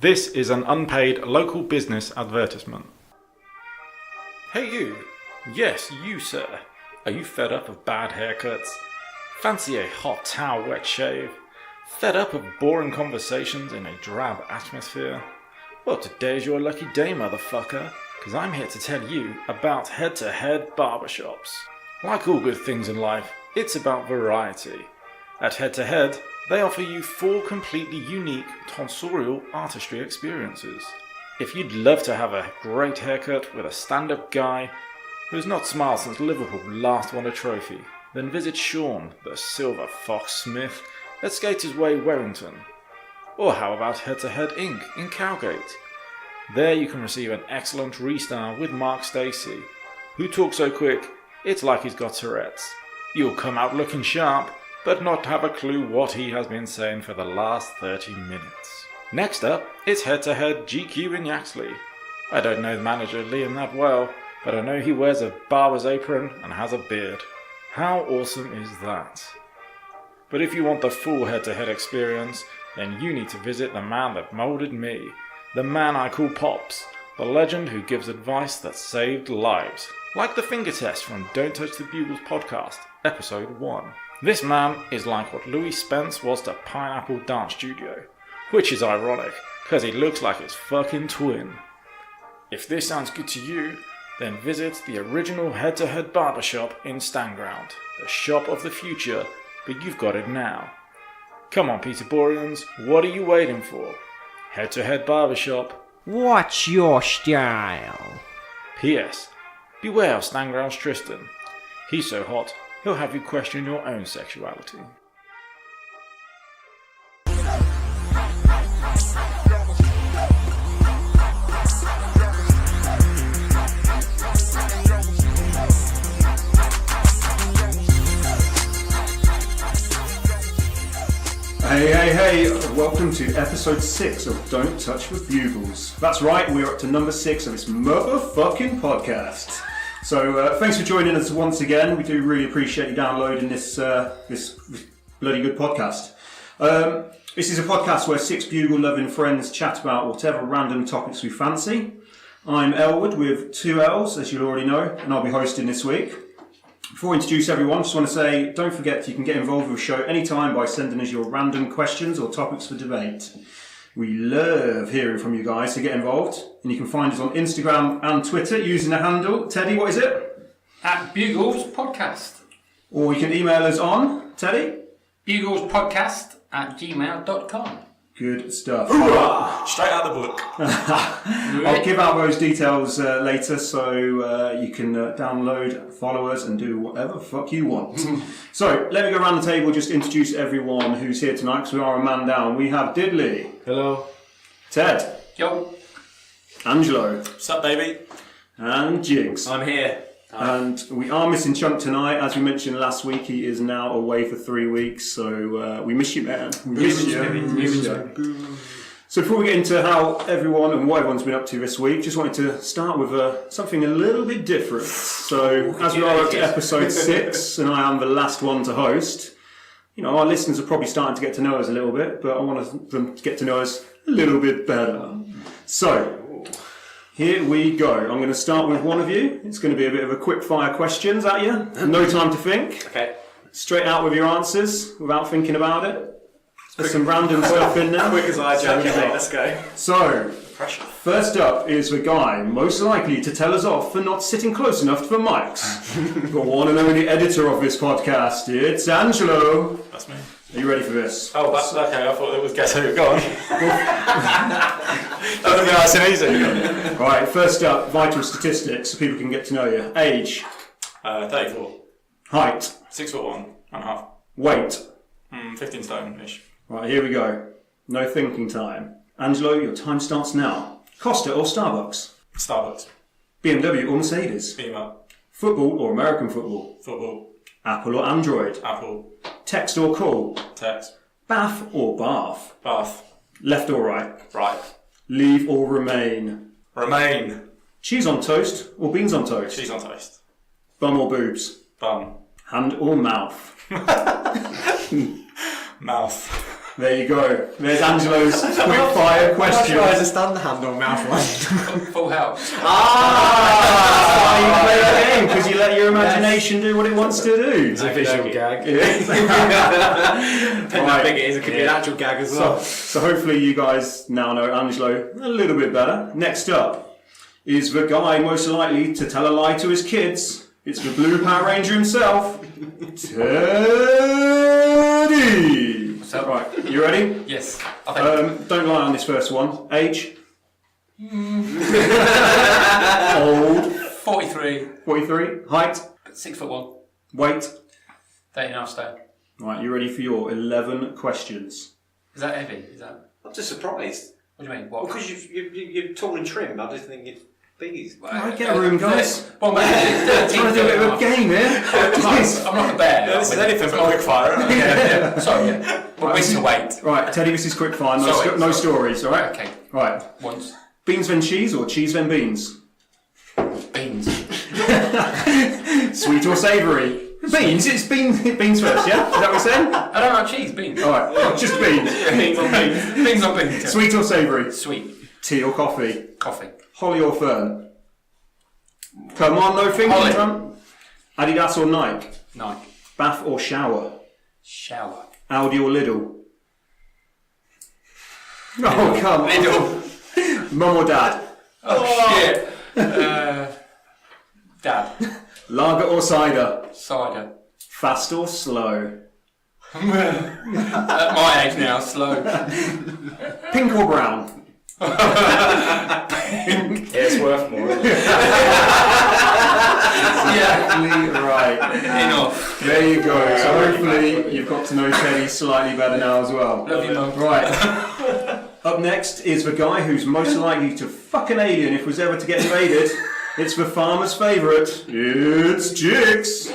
This is an unpaid local business advertisement. Hey you! Yes, you sir. Are you fed up of bad haircuts? Fancy a hot towel wet shave? Fed up of boring conversations in a drab atmosphere? Well, today's your lucky day, motherfucker, because I'm here to tell you about head-to-head barbershops. Like all good things in life, it's about variety. At Head-to-Head, they offer you 4 completely unique tonsorial artistry experiences. If you'd love to have a great haircut with a stand-up guy who's not smiled since Liverpool last won a trophy, then visit Sean, the Silver Fox Smith, at Skaters Way, Warrington. Or how about Head-to-Head Inc. in Cowgate? There you can receive an excellent restyle with Mark Stacey, who talks so quick, it's like he's got Tourette's. You'll come out looking sharp, but not have a clue what he has been saying for the last 30 minutes. Next up, it's Head-to-Head GQ in Yaxley. I don't know the manager Liam that well, but I know he wears a barber's apron and has a beard. How awesome is that? But if you want the full head-to-head experience, then you need to visit the man that moulded me, the man I call Pops, the legend who gives advice that saved lives, like the finger test from Don't Touch the Bugles podcast, episode 1. This man is like what Louis Spence was to Pineapple Dance Studio, which is ironic, because he looks like his fucking twin. If this sounds good to you, then visit the original Head-to-Head barbershop in Stanground, the shop of the future, but you've got it now. Come on, Peterborians, what are you waiting for? Head-to-Head barbershop. What's your style? P.S. Beware of Stanground's Tristan. He's so hot, he'll have you question your own sexuality. Hey, welcome to episode 6 of Don't Touch the Bugles. That's right, we're up to number 6 of this motherfucking podcast. So thanks for joining us once again. We do really appreciate you downloading this bloody good podcast. This is a podcast where 6 bugle-loving friends chat about whatever random topics we fancy. I'm Ellwood with 2 L's, as you'll already know, and I'll be hosting this week. Before I introduce everyone, I just want to say, don't forget you can get involved with the show anytime by sending us your random questions or topics for debate. We love hearing from you guys, so get involved. And you can find us on Instagram and Twitter using the handle, Teddy, what is it? @Bugles Podcast. Or you can email us on, Teddy? BuglesPodcast@gmail.com. Good stuff. Hoorah! Straight out of the book. I'll give out those details later so you can download, follow us and do whatever the fuck you want. So, let me go around the table, just introduce everyone who's here tonight because we are a man down. We have Diddley. Hello. Ted. Yo. Angelo. What's up, baby? And Jigs. I'm here. And we are missing Chunk tonight. As we mentioned last week, he is now away for 3 weeks, so we miss you, man. We miss you. So before we get into how everyone and what everyone's been up to this week, just wanted to start with something a little bit different. So as we are up to episode 6, and I am the last one to host, you know, our listeners are probably starting to get to know us a little bit, but I want them to get to know us a little bit better. So, here we go. I'm going to start with one of you. It's going to be a bit of a quick fire questions at you. No time to think. Okay. Straight out with your answers without thinking about it. There's some random stuff in there. Quick as I ejaculate, let's go. So, first up is the guy most likely to tell us off for not sitting close enough to the mics. The one and only editor of this podcast. It's Angelo. That's me. Are you ready for this? Oh, that's okay. I thought it was Guess Who. Go on. That would be nice and easy. Right, first up, vital statistics so people can get to know you. Age. 34. Height. 6'1.5". Weight. 15 stone-ish. Right, here we go. No thinking time. Angelo, your time starts now. Costa or Starbucks? Starbucks. BMW or Mercedes? BMW. Football or American football? Football. Apple or Android? Apple. Text or call? Text. Bath or bath? Bath. Left or right? Right. Leave or remain? Remain. Cheese on toast or beans on toast? Cheese on toast. Bum or boobs? Bum. Hand or mouth? Mouth. There you go. There's Angelo's quick fire question. I understand the hand on mouth one. Full house. That's why you play the game, because you let your imagination do what it wants to do. It's a visual gag. Yeah. Depending how big it is, it could be an actual gag as well. So hopefully you guys now know Angelo a little bit better. Next up is the guy most likely to tell a lie to his kids. It's the Blue Power Ranger himself, Teddy. What's up? Right, you ready? Yes. Don't lie on this first one. Age? Old? 43. 43. Height? 6'1". Weight? 13.5 stone. Right, you ready for your 11 questions? Is that heavy? Is that? I'm just surprised. What do you mean? What? Because you're tall and trim, I just think you're big. Alright, get a room, guys. Well, maybe Trying to do a bit of a game here. I'm like a bear. This is anything but quick fire, isn't it? Yeah. Sorry, yeah. But winter weight. Right, Teddy, this is quick fire. No, Sorry. no stories, alright? Okay. Right. Once. Beans then cheese or cheese then beans? Beans. Sweet or savoury? Beans? It's beans first, yeah? Is that what we're saying? I don't like cheese. Beans. Alright, just beans. Beans on beans. Beans on beans. Yeah. Sweet or savoury? Sweet. Tea or coffee? Coffee. Holly or fern? Come on, no fingers, Holly. man. Adidas or Nike? Nike. Bath or shower? Shower. Audi or Lidl? Oh, come on. Middle. Mum or dad? Oh shit. Dad. Lager or cider? Cider. Fast or slow? At my age now, slow. Pink or brown? It's worth more. Exactly right. Enough. There you go. So hopefully you've got to know Teddy slightly better now as well. Love you, Mum. Right. Up next is the guy who's most likely to fuck an alien if was ever to get invaded. It's the farmer's favourite. It's Jigs.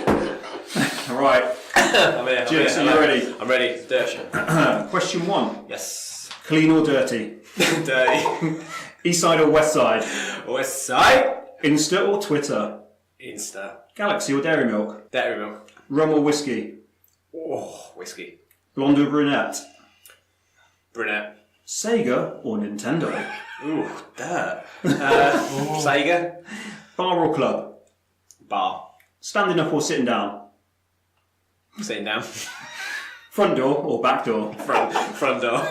Right. I'm here. Jigs, are you ready? I'm ready. Dirt shit. Question 1. Yes. Clean or dirty? Dirty. East side or west side? West side. Insta or Twitter? Insta. Galaxy or Dairy Milk? Dairy milk. Rum or whiskey? Oh, whiskey. Blonde or brunette? Brunette. Sega or Nintendo? Ooh, dirt. Sega. Bar or club? Bar. Standing up or sitting down? Sitting down. Front door or back door? Front door.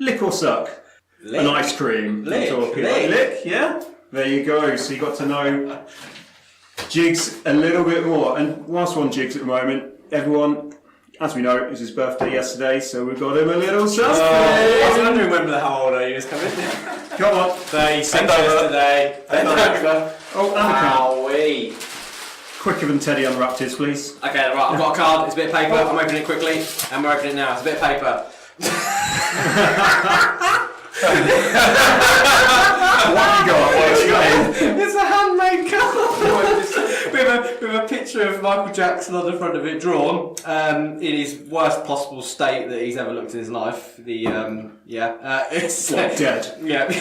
Lick or suck? Lick. An ice cream. Lick. Lick, yeah? There you go. So you got to know Jigs a little bit more. And whilst we're on Jigs at the moment, everyone, as we know, it was his birthday yesterday, so we've got him a little surprise. I was wondering when how old are you was coming. Come on. 36 yesterday. Bend over. Oh, and a card. Wowee. Quicker than Teddy unwrapped his, please. Okay, right, I've got a card, it's a bit of paper, I'm opening it quickly, and we're opening it now, it's a bit of paper. What have you got? What have you got in? It's a handmade card! with a picture of Michael Jackson on the front of it, drawn, in his worst possible state that he's ever looked in his life. It's... What, dead? Yeah, no,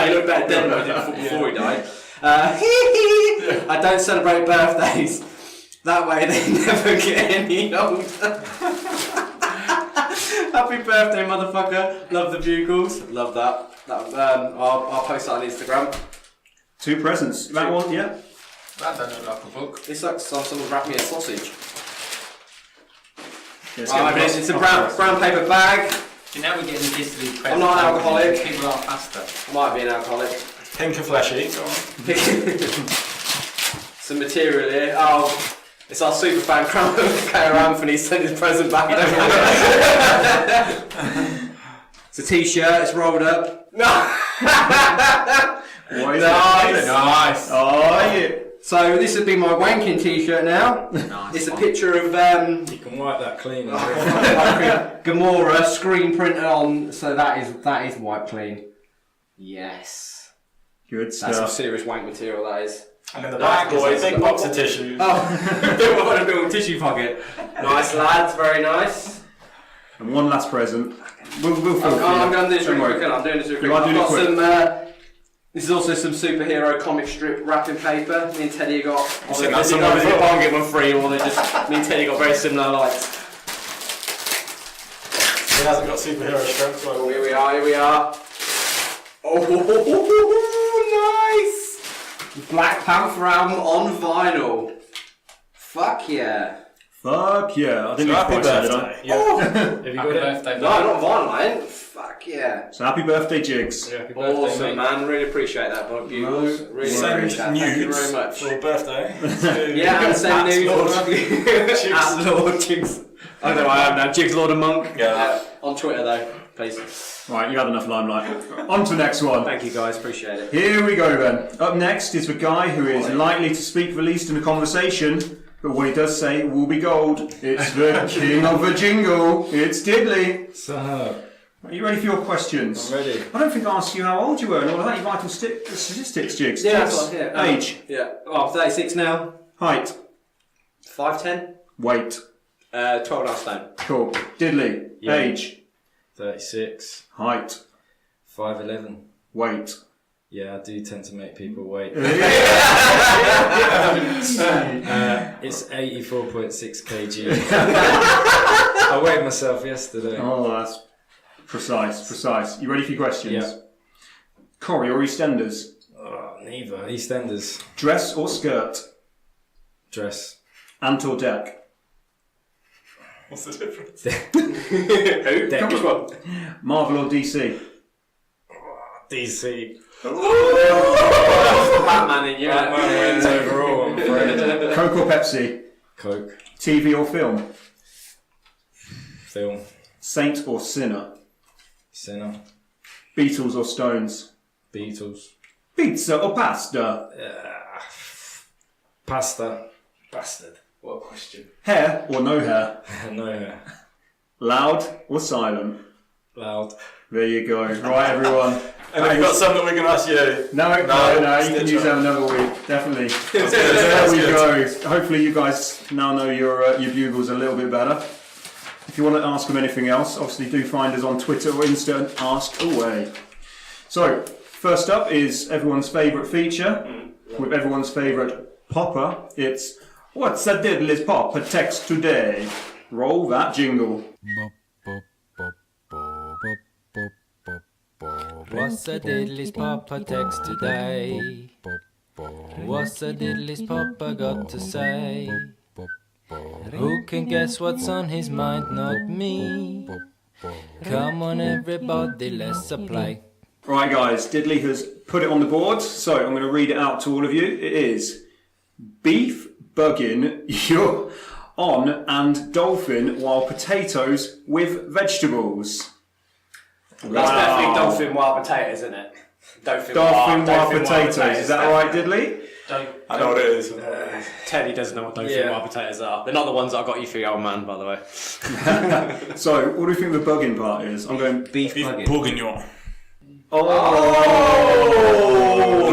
he looked better dead than he did before he died. I don't celebrate birthdays. That way they never get any older. Happy birthday, motherfucker. Love the Bugles. Love that. I'll post that on Instagram. 2 presents. That one, yeah? That don't look like a book. It's like someone wrapped me a sausage. Yeah, It's a brown paper bag. So now we're getting the gist of these presents. I'm not an alcoholic. People are faster. I might be an alcoholic. Pink and fleshy. Some material here. Oh, it's our super fan Claire Anthony sent his present back. It's a t-shirt, it's rolled up. What is Nice. Oh, yeah. So this would be my wanking t-shirt now. Nice. It's a picture of You can wipe that clean. Gamora screen printed on, so that is wiped clean. Yes. Good That's some stuff. serious wank material, that is. And in the back, boys, big box of tissues. Oh, what a little tissue pocket. Nice lads, very nice. And one last present. We'll film for I'm you. going to do this Don't really worry. quick. I'm doing this really quick. You are I've doing it got quick. some. This is also some superhero comic strip wrapping paper. Me and Teddy got. think that's Either another you one? buy and get one free, or they just. Me and Teddy got very similar likes. He hasn't got superhero strength. So Here we are. Oh, nice! Black Panther album on vinyl. Fuck yeah. Fuck yeah. I didn't So happy quite say, did I? birthday. Oh. Have you got birthday? No, not vinyl, I ain't. Fuck yeah. So happy birthday, Jigs. Yeah, happy birthday, Awesome, mate. man. Really appreciate that, Bugles. Really appreciate that. Send Thank you nudes very much. for birthday. Yeah, and send news Jigs. at Lord Jigs. I don't know why I am now. Jigs Lord and Monk. Yeah. On Twitter though, please. Right, you had enough limelight. On to the next one. Thank you guys, appreciate it. Here we go then. Up next is the guy who is likely to speak the least in the conversation, but what he does say will be gold. It's the king of the jingle. It's Diddley. So, Are you ready for your questions? I'm ready. I don't think I asked you how old you were and all of that. Your vital statistics, Jigs. Yeah, Tell that's us what, yeah. Age, Yeah. Oh, I'm 36 now. height, 5'10". weight. 12.5 stone. Cool. Diddley. Yeah. Age, 36, height, 5'11". weight. Yeah, I do tend to make people wait. It's 84.6 kg. I weighed myself yesterday. Oh, that's precise. You ready for your questions? Yeah. Corrie or EastEnders? Oh, neither. EastEnders. Dress or skirt? Dress. Ant or deck? What's the difference? Who? Deck. Which one? Marvel or DC? DC. Batman in you. Batman wins overall, I'm afraid. Coke or Pepsi? Coke. TV or film? Film. Saint or sinner? Sinner. Beatles or Stones? Beatles. Pizza or pasta? Pasta. Bastard. What a question. Hair or no hair? No hair. Loud or silent? Loud. There you go. Right, everyone. And have you got some that we can ask you? No, you can use that another week, definitely. There we go. Hopefully you guys now know your bugles a little bit better. If you want to ask them anything else, obviously do find us on Twitter or Insta and ask away. So, first up is everyone's favourite feature, with everyone's favourite popper. It's, what's a diddly's popper text today? Roll that jingle. What's a diddly's papa text today? What's a diddly's papa got to say? Who can guess what's on his mind? Not me. Come on everybody, let's play. Right guys, Diddley has put it on the board, so I'm going to read it out to all of you. It is beef bugging you're on and dolphin while potatoes with vegetables. That's definitely dolphin wild potatoes, isn't it? Dolphin wild potatoes. Is that right, Diddley? I know what it is. Teddy doesn't know what dolphin wild potatoes are. They're not the ones that I got you for your old man, by the way. So, what do you think the bugging part is? I'm going Beef Bourguignon. Oh,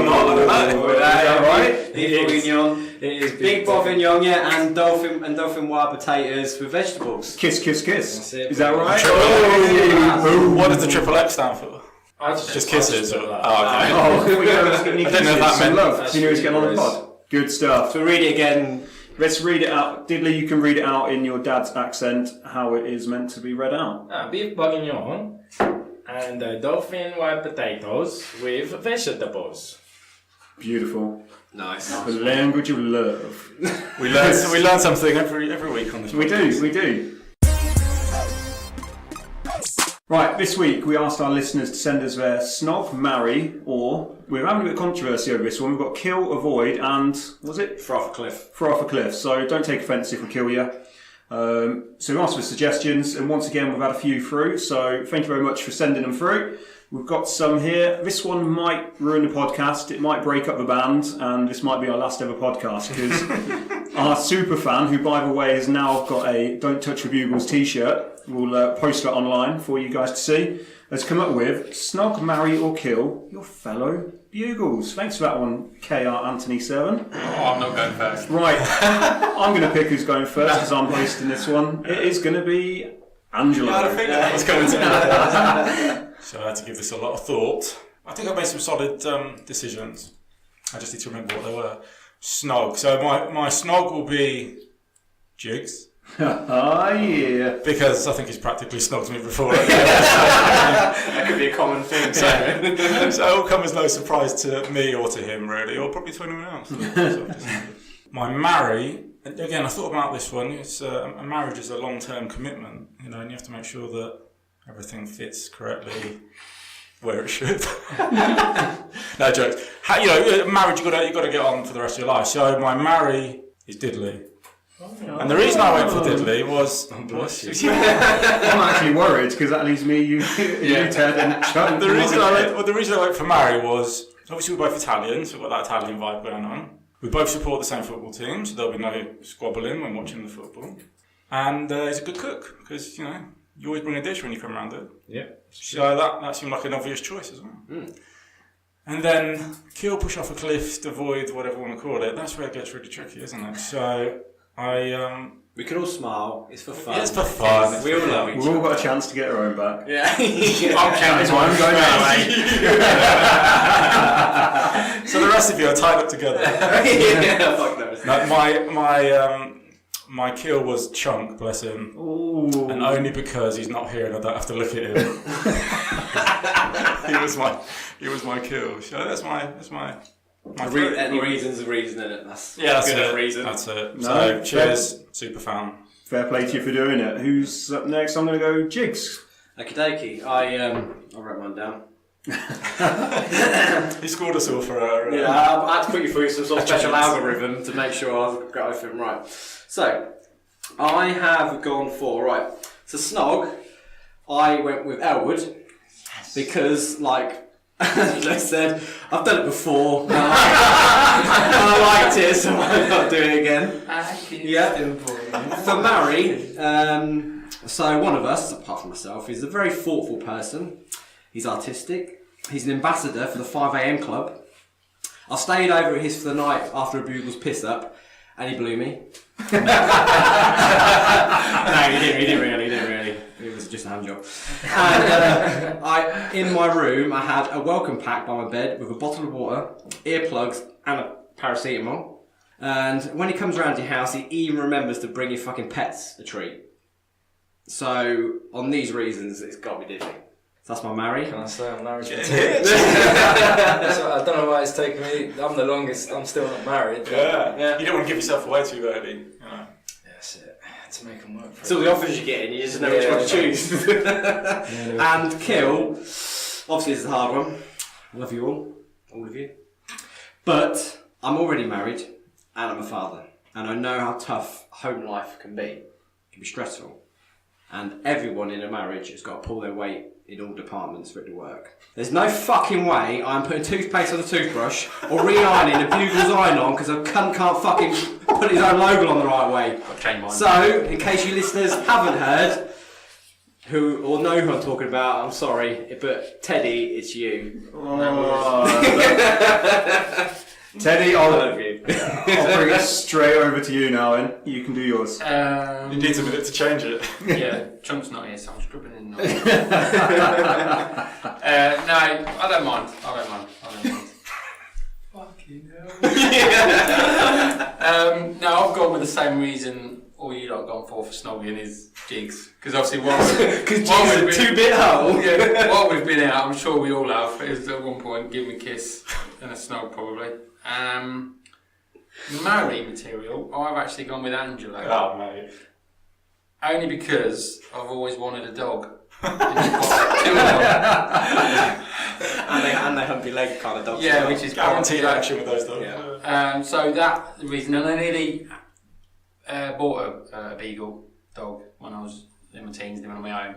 not like that. Is that right? Beef bourguignon. It is Big bourguignon, yeah, and dolphin wild potatoes with vegetables. Kiss, kiss, kiss. That's it. Is that right? Oh. What does the triple X stand for? I Just kisses. put Oh, that. okay. Oh, we didn't know if that some meant- love. 'Cause you knew he was getting on the pod. Good stuff. So read it again. Let's read it out. Diddley, you can read it out in your dad's accent, how it is meant to be read out. Beef bourguignon and dolphin white potatoes with vegetables. Beautiful. Nice. The language of love. We learn something every week on this. We do. Right, this week we asked our listeners to send us their snog, marry, or we're having a bit of controversy over this one. We've got kill, avoid, and was it? Throw off a cliff. Throw off a cliff. So don't take offence if we kill you. So we asked for suggestions, and once again we've had a few through. So thank you very much for sending them through. We've got some here. This one might ruin the podcast. It might break up the band, and this might be our last ever podcast because our super fan, who by the way has now got a "Don't Touch the Bugles" t-shirt, we'll post it online for you guys to see, has come up with snog, marry or kill your fellow Bugles. Thanks for that one, KR Anthony 7. Oh, I'm not going first. Right, I'm going to pick who's going first because I'm hosting this one. It is going to be Angelo. I think that was coming to So I had to give this a lot of thought. I think I made some solid decisions. I just need to remember what they were. Snog. So my snog will be Jigs. Ah, yeah. Because I think he's practically snogged me before. That could be a common thing. So it will come as no surprise to me or to him, really, or probably to anyone else. My marry, again, I thought about this one. It's a marriage is a long-term commitment, and you have to make sure that everything fits correctly where it should. No jokes. Marriage, you got to get on for the rest of your life. So my marry is Diddley. And the reason I went for Diddley was... I'm actually worried because that leaves me, you Ted, and Chuck. The reason I went for marry was, obviously we're both Italian, so we've got that Italian vibe going on. We both support the same football team, so there'll be no squabbling when watching the football. And he's a good cook, because, you always bring a dish when you come around it. Yeah. So that seemed like an obvious choice as well. Mm. And then kill, push off a cliff, avoid, whatever you want to call it. That's where it gets really tricky, isn't it? So we can all smile. It's for fun. It's for fun. We all love each other. We've all got a chance to get our own back. Yeah. I'm counting I'm going away. So the rest of you are tied up together. Yeah, fuck no. My kill was Chunk, bless him. Ooh. And only because he's not here and I don't have to look at him. He was my kill. So that's my any reason's a reason, isn't it? That's that's good it. Reason. That's it. No, So cheers, super fan. Fair play to you for doing it. Who's up next? I'm going to go Jigs. Okie dokie. I wrote mine down. He scored us all for our... Yeah, I had to put you through some sort of special algorithm to make sure I got everything right. So, I have gone for, right, so Snog, I went with Ellwood, because, as I said, I've done it before, and I liked it, so why not do it again? Yeah. For marry, so one of us, apart from myself, is a very thoughtful person. He's artistic. He's an ambassador for the 5am club. I stayed over at his for the night after a Bugles piss up, and he blew me. No, he didn't really. It was just a hand job. And in my room, I had a welcome pack by my bed with a bottle of water, earplugs, and a paracetamol. And when he comes around to your house, he even remembers to bring your fucking pets a treat. So, on these reasons, it's got to be Disney. So that's my marry. Can I say I'm married? I don't know why it's taken me. I'm the longest. I'm still not married. Yeah. You don't want to give yourself away too early. That's it. To make them work for So the offers you're getting, you just know which one to choose. And kill, obviously this is a hard one. I love you all of you. But I'm already married and I'm a father. And I know how tough home life can be. It can be stressful. And everyone in a marriage has got to pull their weight in all departments for it to work. There's no fucking way I'm putting toothpaste on a toothbrush or re-ironing a Bugles iron on because a cunt can't fucking put his own logo on the right way. So, in case you listeners haven't heard, or know who I'm talking about, I'm sorry, but Teddy, it's you. Teddy, I'll bring it straight over to you now, and you can do yours. You need a minute to change it. Yeah, Chunk's not here, so I'm scribbling in. No, I don't mind. Fucking hell. No, I've gone with the same reason all you lot gone for snogging is Jigs. Because obviously while we've been 2-bit hole. Yeah, while we've been out, I'm sure we all have, is at one point give him a kiss and a snog probably. Marry material, I've actually gone with Angela. Oh, mate. Only because I've always wanted a dog. And you've got 2 of them. and they humpy leg kind of dogs. Yeah, which is guaranteed action with those dogs. Yeah. So that reason, and I nearly bought a beagle dog when I was in my teens, living on my own,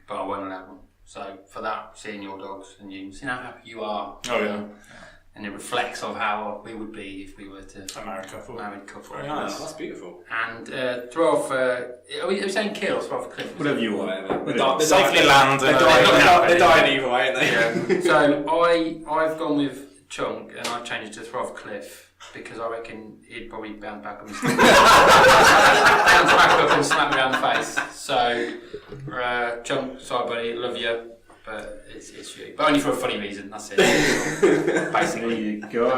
but I wasn't allowed one. So for that, seeing your dogs and you, seeing how happy you are. Oh yeah. And it reflects of how we would be if we were to a married couple. Very nice. That's beautiful. And throw off. Are we saying kill or throw off a cliff? Whatever you want. They safely land. They're dying either way, aren't they? Yeah. So I've gone with Chunk and I've changed it to throw off a cliff because I reckon he'd probably bounce back on me. Bounce back up and slap me around the face. So Chunk, sorry buddy, love you. But it's you. But only for a funny reason, that's it. Basically. There you go.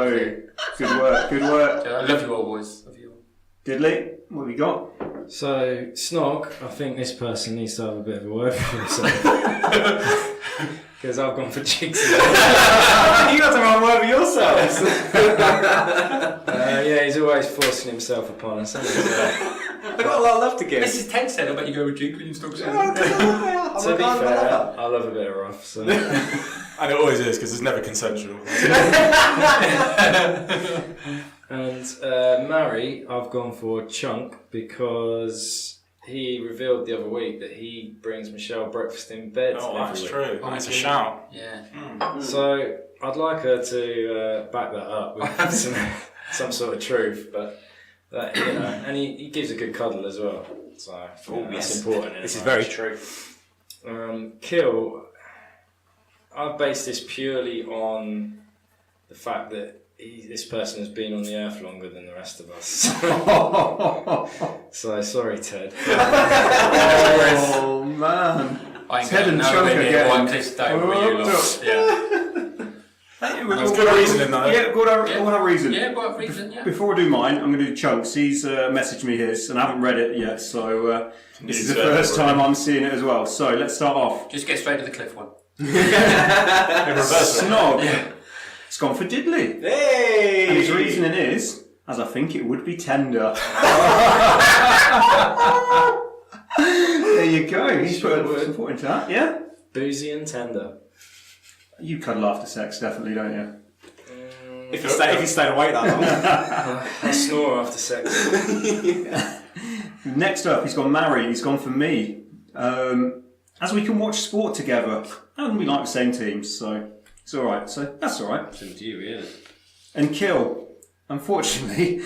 Good work. I love you all, boys. Love you all. Diddley, what have you got? So, Snog, I think this person needs to have a bit of a word for himself. Because I've gone for Jigs. You got to run word with yourselves. Yeah, he's always forcing himself upon us, hasn't he? I've got a lot of love to give. This is tense then, I bet you go with Jig when you talk To be fair, I love a bit of rough, so... And it always is, because it's never consensual. And Mary, I've gone for Chunk because he revealed the other week that he brings Michelle breakfast in bed. Oh, every that's week. true. That's a shout. Yeah. So I'd like her to back that up with some sort of truth, but that, you know, and he gives a good cuddle as well. So that's important. This is very true. Kill. I've based this purely on the fact that this person has been on the earth longer than the rest of us. So sorry, Ted. Oh man. I ain't Ted got and no Chunk idea again. why Cliff's down where you lost. Yeah. There's good reasoning though. Yeah, good reason. Yeah, what reason, yeah. Before I do mine, I'm going to do Chunks. He's messaged me his, and I haven't read it yet, so this is the first time I'm seeing it as well. So let's start off. Just get straight to the Cliff one. Snog. Yeah. It's gone for Diddley. Hey! And his reasoning is, as I think it would be tender. There you go. He's put some thought into that, yeah? Boozy and tender. You cuddle after sex, definitely, don't you? If you stay awake that long. I snore after sex. Next up, he's gone Mary. He's gone for me. As we can watch sport together, and we like the same teams, so it's all right. So that's all right. It's up to you, really. And Kill, unfortunately,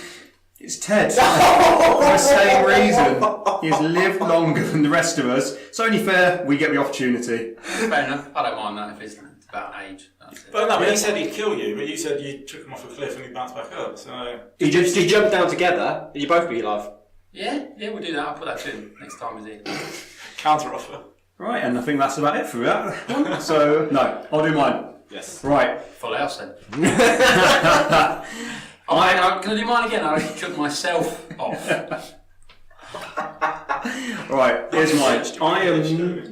it's Ted. For the same reason, he has lived longer than the rest of us. It's only fair we get the opportunity. Fair enough. I don't mind that if it's about age. That's it. But no, but he said he'd kill you, but you said you took him off a cliff and he bounced back up, so... You jump down together, and you both be alive. Yeah, we'll do that. I'll put that to him next time he's here. Counter offer. Right, and I think that's about it for that. So, no, I'll do mine. Yes. Right. Full house then. Can I do mine again? I took myself off. Right, here's mine.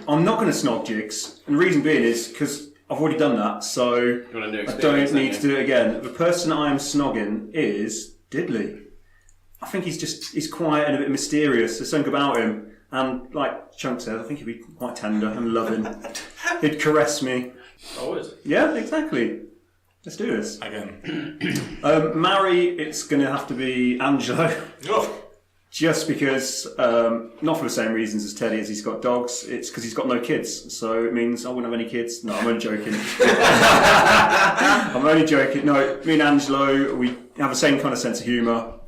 I'm not going to snog Jigs, and the reason being is because I've already done that, so I don't need to do it again. The person I am snogging is Diddley. I think he's quiet and a bit mysterious. There's something about him. And like Chunk said, I think he'd be quite tender and loving. He'd caress me. I would. Yeah, exactly. Let's do this. Again. Marry, it's going to have to be Angelo. Oh. Just because, not for the same reasons as Teddy, as he's got dogs, it's because he's got no kids. So it means I wouldn't have any kids. No, I'm only joking. I'm only joking. No, me and Angelo, we have the same kind of sense of humour.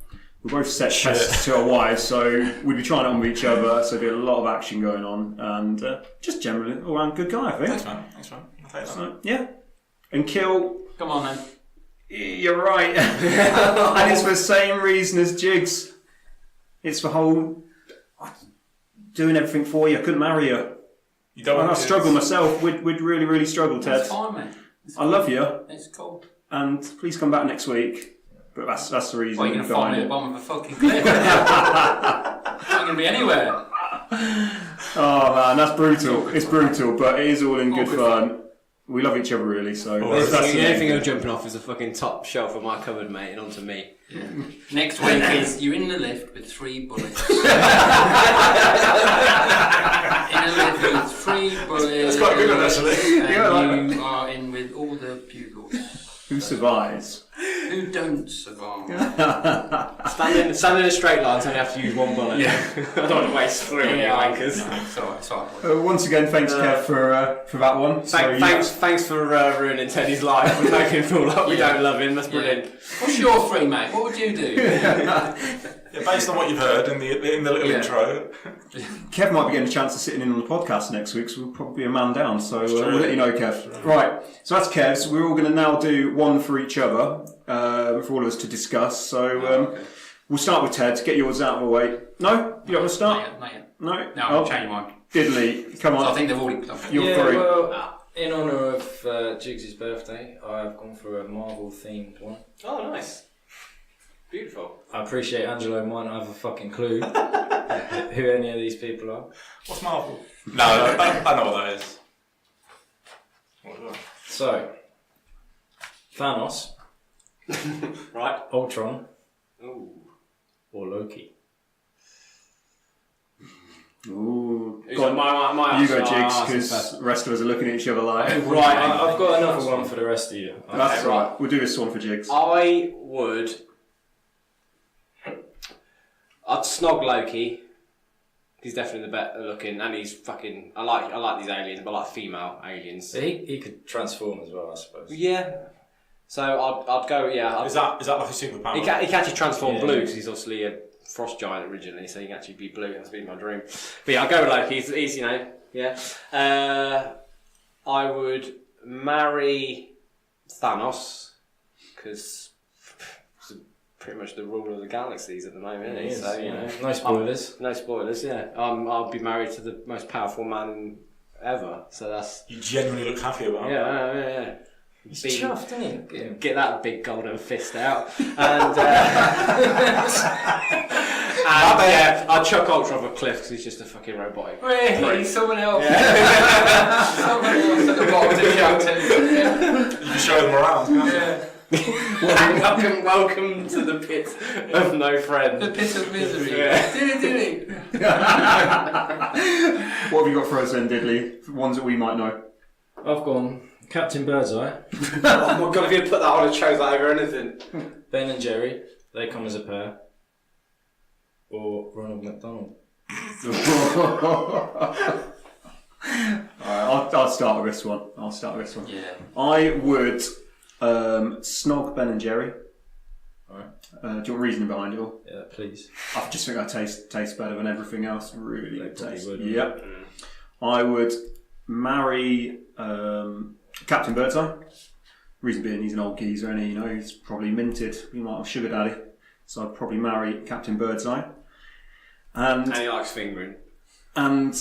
We both set tests to our wives, so we'd be trying it on with each other, so there'd be a lot of action going on, and just generally all round good guy, I think. Thanks, man. I'll take that. So, yeah. And Kill, Come on then. you're right. And it's for the same reason as Jigs. It's the whole doing everything for you. I couldn't marry you. You don't And I want struggle myself. We'd really, really struggle, Ted. It's fine, mate. I love you, It's cool. and please come back next week. But that's the reason. Well, you're going to find behind me at the it. bottom of a fucking cliff. I'm going to be anywhere. Oh man, that's brutal. It's brutal, but it is all in good good fun. We love each other really, so Oh, that's The the only main thing thing. I'm jumping off is the fucking top shelf of my cupboard, mate, and onto me. Next week is you're in the lift with 3 bullets. In a lift with 3 bullets. That's quite a good one, actually. And Yeah, I like you are in with all the bugles. Who survives? Who don't survive. Stand in a straight line, so you have to use 1 bullet. Yeah. I don't want to waste 3 on your anchors. No, it's alright. Once again, thanks Kev for that one. Thanks for ruining Teddy's life and making him feel like we don't love him. That's brilliant. What's your 3, mate? What would you do? Yeah, based on what you've heard in the little intro. Kev might be getting a chance to sit in on the podcast next week, so we'll probably be a man down. So true. we'll let you know, Kev. Right, so that's Kev's. We're all going to now do one for each other for all of us to discuss. So we'll start with Ted. Get yours out of the way. No, you don't want to start? Not yet. No. No, I'll change mine. Diddley, come on. I think they've already done. You're 3. Well, in honour of Jigs' birthday, I've gone for a Marvel-themed one. Oh, nice. Beautiful. I appreciate Angelo might not have a fucking clue. who any of these people are? What's Marvel? No, I know what that is. What was that? So, Thanos, Right. Ultron, Ooh. or Loki? Ooh. Who's Go on, my you go, answer? Jigs, I'll because answer the rest of us are looking at each other like. Right. I've got another one for the rest of you. That's Okay, right. right. We'll do this one for Jigs. I would. I'd snog Loki. He's definitely the better looking, and he's fucking. I like these aliens, but I like female aliens. So he could transform as well, I suppose. Yeah. So I'd go. Yeah. Is that like a superpower? He can actually transform Yeah. blue because he's obviously a frost giant originally, so he can actually be blue. That's been my dream. But yeah, I'll go with Loki. He's yeah. I would marry Thanos because he's pretty much the ruler of the galaxies at the moment, isn't he? So you know, No spoilers. no spoilers. Yeah, I'll be married to the most powerful man ever. So that's You genuinely look happy about that. yeah. He's Beat- chuffed, isn't he? Get that big golden fist out, and yeah, I'd chuck Ultron off a cliff because he's just a fucking robotic. Wait, someone else. Someone else at the bottom of the shelter. You can show them around, can't you? welcome to the pit of no The friend. pit of misery. Yeah. Dilly. What have you got for us then, Diddley? Ones that we might know. I've gone Captain Birdseye, Oh my god, if you'd put that on, I'd chose that over anything. Ben and Jerry, they come as a pair, or Ronald McDonald. Alright, I'll start with this one. Yeah. I would snog Ben and Jerry. Alright. Do you want reasoning behind it all? Yeah, please. I just think I taste better than everything else. Really They good probably taste. would, Yep. I would marry Captain Birdseye. Reason being, he's an old geezer, and you know he's probably minted. He might have sugar daddy, so I'd probably marry Captain Birdseye. And he likes fingering. And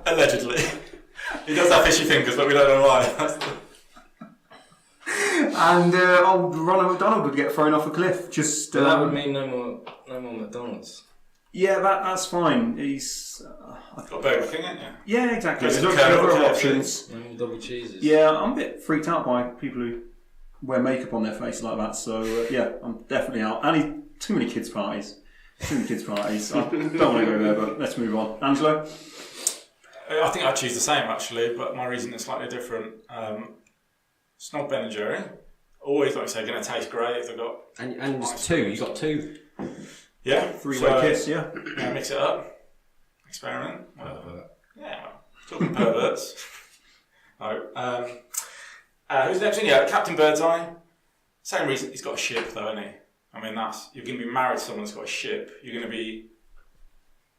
Allegedly. He does have fishy fingers, but we don't know why. and old Ronald McDonald would get thrown off a cliff. Just But that would mean no more McDonald's. yeah, that's fine. He's Got Burger King, ain't you? yeah, exactly. There's There's a other curve, options. No more double cheeses. Yeah, I'm a bit freaked out by people who wear makeup on their face like that. So yeah, I'm definitely out. And too many kids' parties. I don't want to go there, but let's move on. Angelo? I think I'd choose the same actually, but my reason is slightly different. Snog Ben and Jerry. Always, like I say, going to taste great if they've got. And there's two, you got two. Yeah, Three-way kiss, yeah. Yeah, mix it up. Experiment. Yeah, talking perverts. No. Who's next in? Yeah, Captain Birdseye. Same reason, he's got a ship though, isn't he? I mean, you're going to be married to someone that's got a ship. You're going to be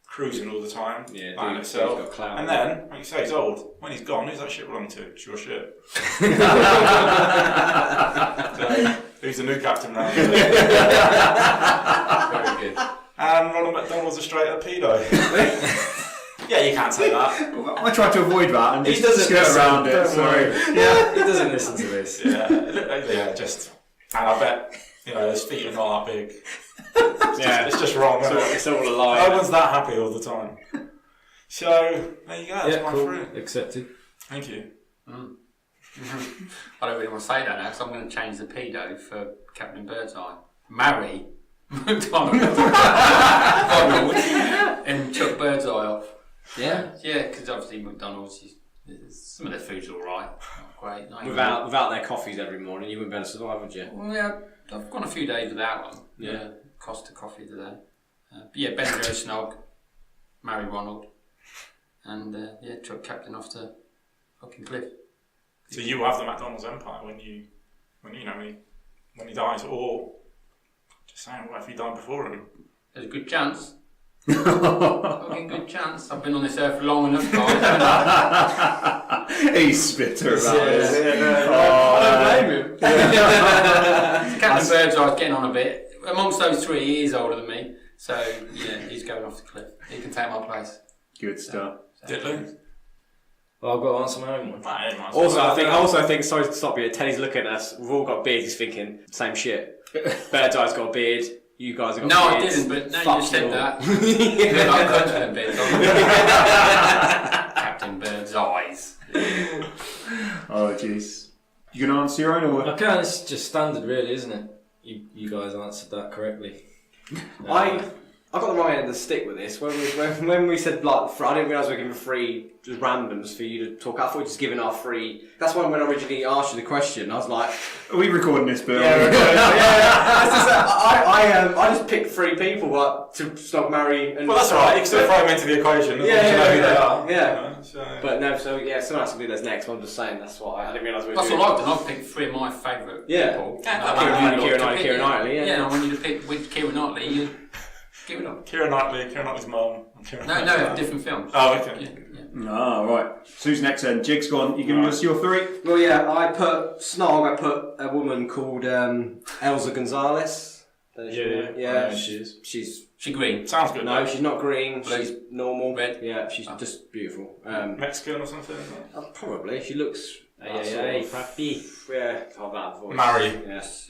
cruising all the time. Yeah, by dude, itself. he's got clout. And then, like you say, he's old. When he's gone, who's that ship belong to? It's your ship. So, who's the new captain now? Very good. And Ronald McDonald's a straight up pedo. Yeah, you can't say that. I tried to avoid that and He just doesn't skirt listen, around it. don't Sorry. Yeah, he doesn't listen to this. Yeah, just. And I bet, his feet are not that big. Yeah, It's just wrong, isn't it? it's all a No lie. one's that happy all the time. So, there you go, that's Yeah, my cool. fruit. Accepted. Thank you. I don't really want to say that now because I'm going to change the pedo for Captain Birdseye. Marry McDonald and chuck Birdseye off. Yeah. Yeah, because obviously McDonald's, some of their food's alright. Not great. Not even- Without their coffees every morning, you wouldn't be able to survive, would you? Well, yeah, I've gone a few days without one. Yeah. Costa coffee today. But yeah, Ben Joe Snog, marry Ronald, and chuck Captain off to fucking cliff. So you have the McDonald's empire when he dies, or just saying, what if you died before him? There's a good chance. Fucking good chance. I've been on this earth long enough, guys. He's spitter about it. I don't blame him. Captain Birdseye's getting on a bit. Amongst those three, he is older than me, so yeah, he's going off the cliff. He can take my place. Good stuff. Diddley? Well, I've got to answer my own one. Also, I think. Sorry to stop you. Teddy's looking at us. We've all got beards. He's thinking same shit. Birdseye's got a beard. you guys have got No, I kids. didn't, but now Fuck you said all. that. Then I'm confident bits on Captain Bird's eyes. Oh, jeez. You gonna answer your own or? I can't, it's just standard really, isn't it? You guys answered that correctly. I got the wrong end of the stick with this. When we said like, I didn't realise we were giving free just randoms for you to talk. I thought we were just giving our free. That's when I originally asked you the question. I was like, Are we recording this, Bill? yeah, I just picked 3 people like to stop, marry, and. Well, that's alright. You can still throw them into the equation. As long as you know who they are. Yeah. So. But no, so yeah, someone else can do this next. I'm just saying that's what I didn't realise we were That's doing. what I've done. I've picked 3 of my favourite people. Keira Knightley, yeah. Yeah, I want you to pick with Keira Knightley. You give it up. Keira Knightley's mum. No, different films. Oh, okay. Yeah. Ah, right. So who's next then? Jig's gone. You giving us your 3? Well, yeah, I put Snog. I put a woman called Elsa Gonzalez. Yeah, she is. she's She green. Sounds good. no, she's not green. Blue. She's normal. Red. Yeah, she's just beautiful. Mexican or something? Probably. She looks. Hey, papi. Yeah, oh, that voice. Marry. Yes.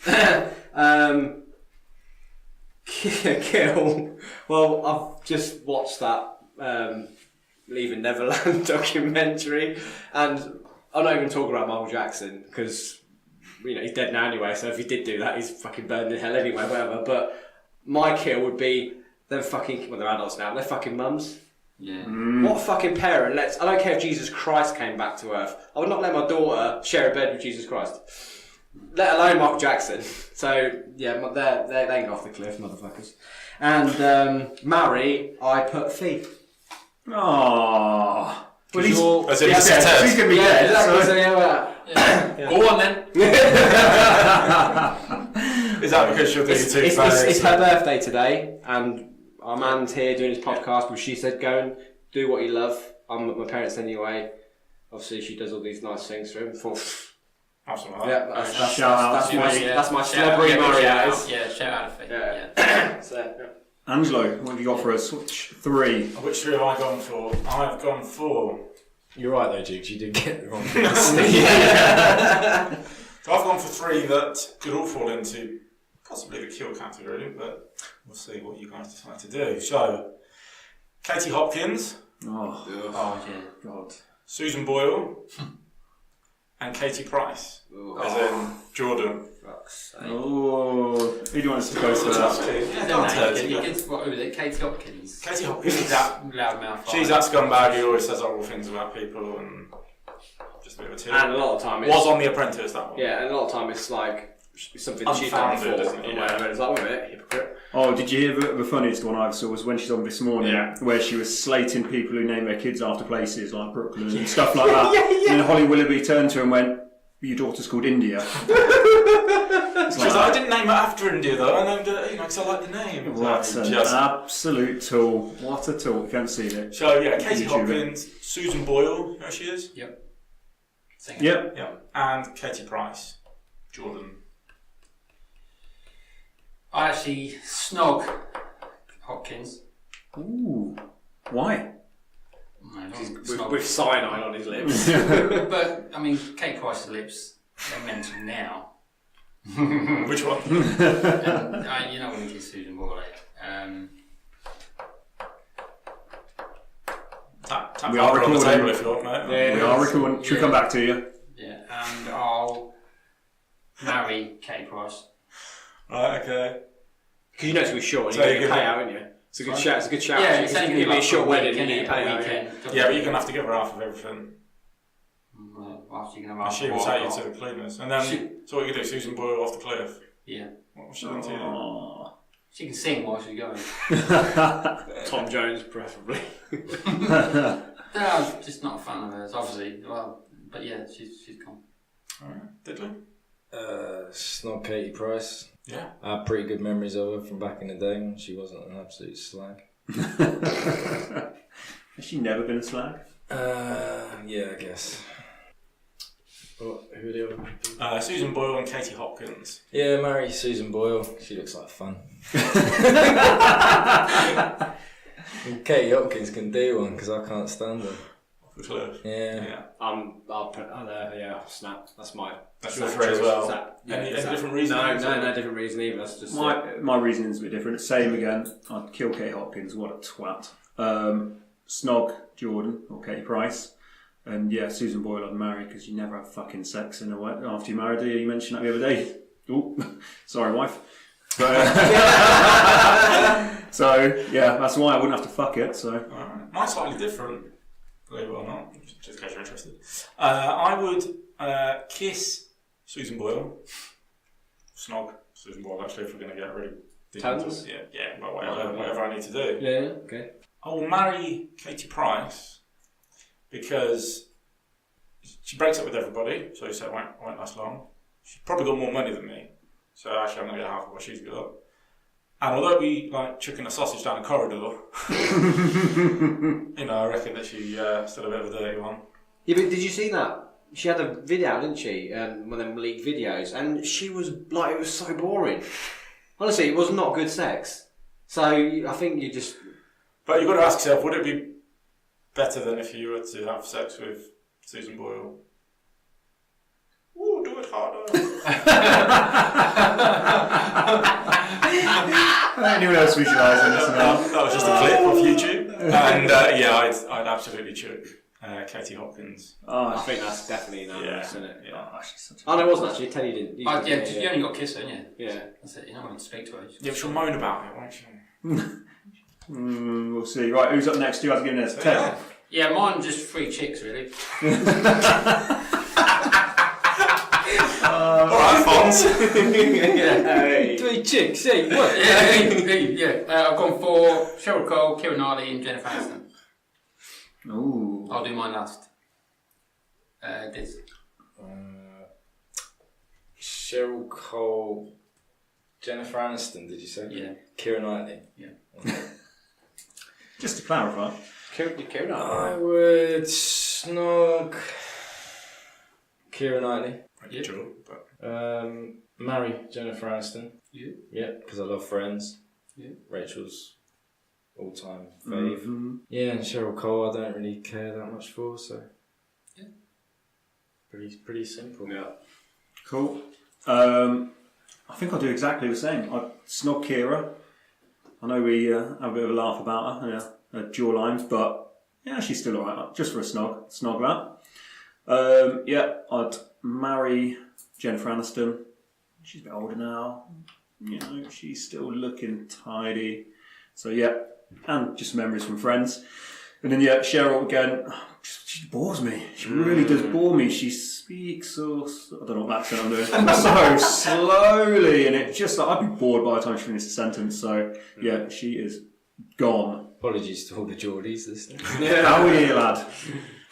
Kill. Well, I've just watched that Leaving Neverland documentary, and I'm not even talking about Michael Jackson because he's dead now anyway. So if he did do that, he's fucking burned in hell anyway. Whatever. But my kill would be them fucking. Well, they're adults now. They're fucking mums. Yeah. What a fucking parent. I don't care if Jesus Christ came back to earth. I would not let my daughter share a bed with Jesus Christ. Let alone Michael Jackson. So, yeah, they ain't got off the cliff, motherfuckers. And Mary, I put Fee. Aww. Well, he's As if dead. he's dead. He's going to be Yeah, dead. exactly. So. So, Yeah. Go on then. Is that because she'll do It's her birthday today, and our man's here doing his podcast, but she said, go and do what you love. I'm at my parents anyway. Obviously, she does all these nice things for him. Absolutely. Yeah, that's my Shout celebrity out, Mary. yeah, That is. Yeah, shout out to Fee. Yeah. Yeah. So, yeah. Angelo, what have you got for us? Which 3? Which 3 have I gone for? I've gone for. You're right though, Jigs, you did get the wrong So I've gone for 3 that could all fall into possibly the kill category, but we'll see what you guys decide to do. So, Katie Hopkins, Oh, Oh, yeah. God. Susan Boyle, and Katie Price, as in Jordan. Oh, who do you want us to go for that? You get what was it? Katie Hopkins. Katie Hopkins is that. Loudmouth. She's that scumbag who always says horrible things about people and just a bit of a tit. And a lot of time Was on The Apprentice, that one. and a lot of time it's like something that she's done Unfounded, before isn't it? and whatever. It's like, wait a minute, hypocrite. Oh, did you hear the funniest one I saw was when she's on This Morning, Yeah. where she was slating people who name their kids after places like Brooklyn and stuff like that. And then Holly Willoughby turned to her and went, your daughter's called India. She's like, I didn't name it after India though, I named it, because I like the name. What an absolute tool. What a tool. You can't see it. So yeah, Katie YouTuber. Hopkins, Susan Boyle, you know who she is? Yep. Singer. Yep. Yeah. And Katie Price, Jordan. I actually snog Hopkins. Ooh. Why? With cyanide on his lips. But I mean, Kate Price's lips, they're mental now. Which one? And, you know when you kiss Susan Boyle. Tap We that are on the recording. table if you want, mate. Yeah. We are recording. Should we come back to you? Yeah, and I'll marry Kate Price. Right, okay. Because you know it's going to be short and So you you get your can- payout, isn't you? It's a good shout. It's a good shout. Yeah, It's it's going only to be a short wedding. You and get your payout. Yeah. Yeah, but you're going to have to give her half of everything. After you're going And to she will take you to the cleaners. And then, so what you do, Susan Boyle off the cliff. Yeah. What was she done to you? Aww. She can sing while she's going. Tom Jones, preferably. No, I'm just not a fan of hers, obviously. Well, but yeah, she's gone. Alright, Diddley? Snog Katie Price. Yeah. I have pretty good memories of her from back in the day when she wasn't an absolute slag. Has she never been a slag? Yeah, I guess. What, who are the other people? Susan Boyle and Katie Hopkins. Yeah, marry Susan Boyle. She looks like fun. And Katie Hopkins can do one because I can't stand her. for Cliff. Yeah. I'll put Snap. That's my. That's your three as well. Any Snap. different reason? No different reason either. That's just My reasoning's a bit different. Same again. I'd kill Kate Hopkins. What a twat. Snog Jordan or Katie Price. And yeah, Susan Boyle I'd marry because you never have fucking sex in a way after you married her. You mentioned that the other day. Oh, sorry, wife. But, so yeah, that's why I wouldn't have to fuck it. So mine's slightly different, believe it or not. Just in case you're interested. I would kiss Susan Boyle, snog Susan Boyle. Actually, if we're going to get really deep into Tons? it, well, whatever I need to do. Yeah. Okay. I will marry Katie Price because she breaks up with everybody, so it won't last long. She's probably got more money than me, so actually I'm going to get half of what she's got. And although we like chucking a sausage down the corridor, I reckon that she's still a bit of a dirty one. Yeah, but did you see that? She had a video, didn't she? One of them leaked videos, and she was like, it was so boring. Honestly, it was not good sex. So I think you just. But you've got to ask yourself, would it be better than if you were to have sex with Susan Boyle? Ooh, do it harder. anyone else visualising this? That was just a clip off YouTube. And I'd absolutely choke Katie Hopkins. I think that's definitely unanimous, isn't it? Yeah. Oh, she's such a... Oh, no, it wasn't actually. Teddy didn't. You only got to kiss her, didn't you? Yeah. That's it. You're not going to speak to her. Yeah, she'll moan about it, won't she? we'll see. Right, who's up next? You guys are giving this. Ted. Yeah, mine just 3 chicks, really. Alright, Fonz. 3 chicks, hey, what? I've gone for Cheryl Cole, Keira Knightley and Jennifer Aniston. Ooh. I'll do mine last. This. Cheryl Cole, Jennifer Aniston, did you say? Yeah. Keira Knightley. Yeah. Okay. Just to clarify. Keira Knightley. I would snog Keira Knightley. Yeah, sure, but... Marry Jennifer Aniston. Yeah. Yeah, because I love Friends. Yeah. Rachel's all-time fave. Mm-hmm. Yeah, and Cheryl Cole I don't really care that much for, so... Yeah. Pretty simple. Yeah. Cool. I think I'll do exactly the same. I'd snog Keira. I know we have a bit of a laugh about her, her jawlines, but yeah, she's still alright. Just for a snog that. I'd marry Jennifer Aniston. She's a bit older now. She's still looking tidy. So yeah, and just memories from Friends. And then Cheryl again. She bores me. She really does bore me. She speaks I don't know what accent I'm doing. So slowly, and it just I'd be bored by the time she finished the sentence. So yeah, she is gone. Apologies to all the Geordies listening. How are you, lad?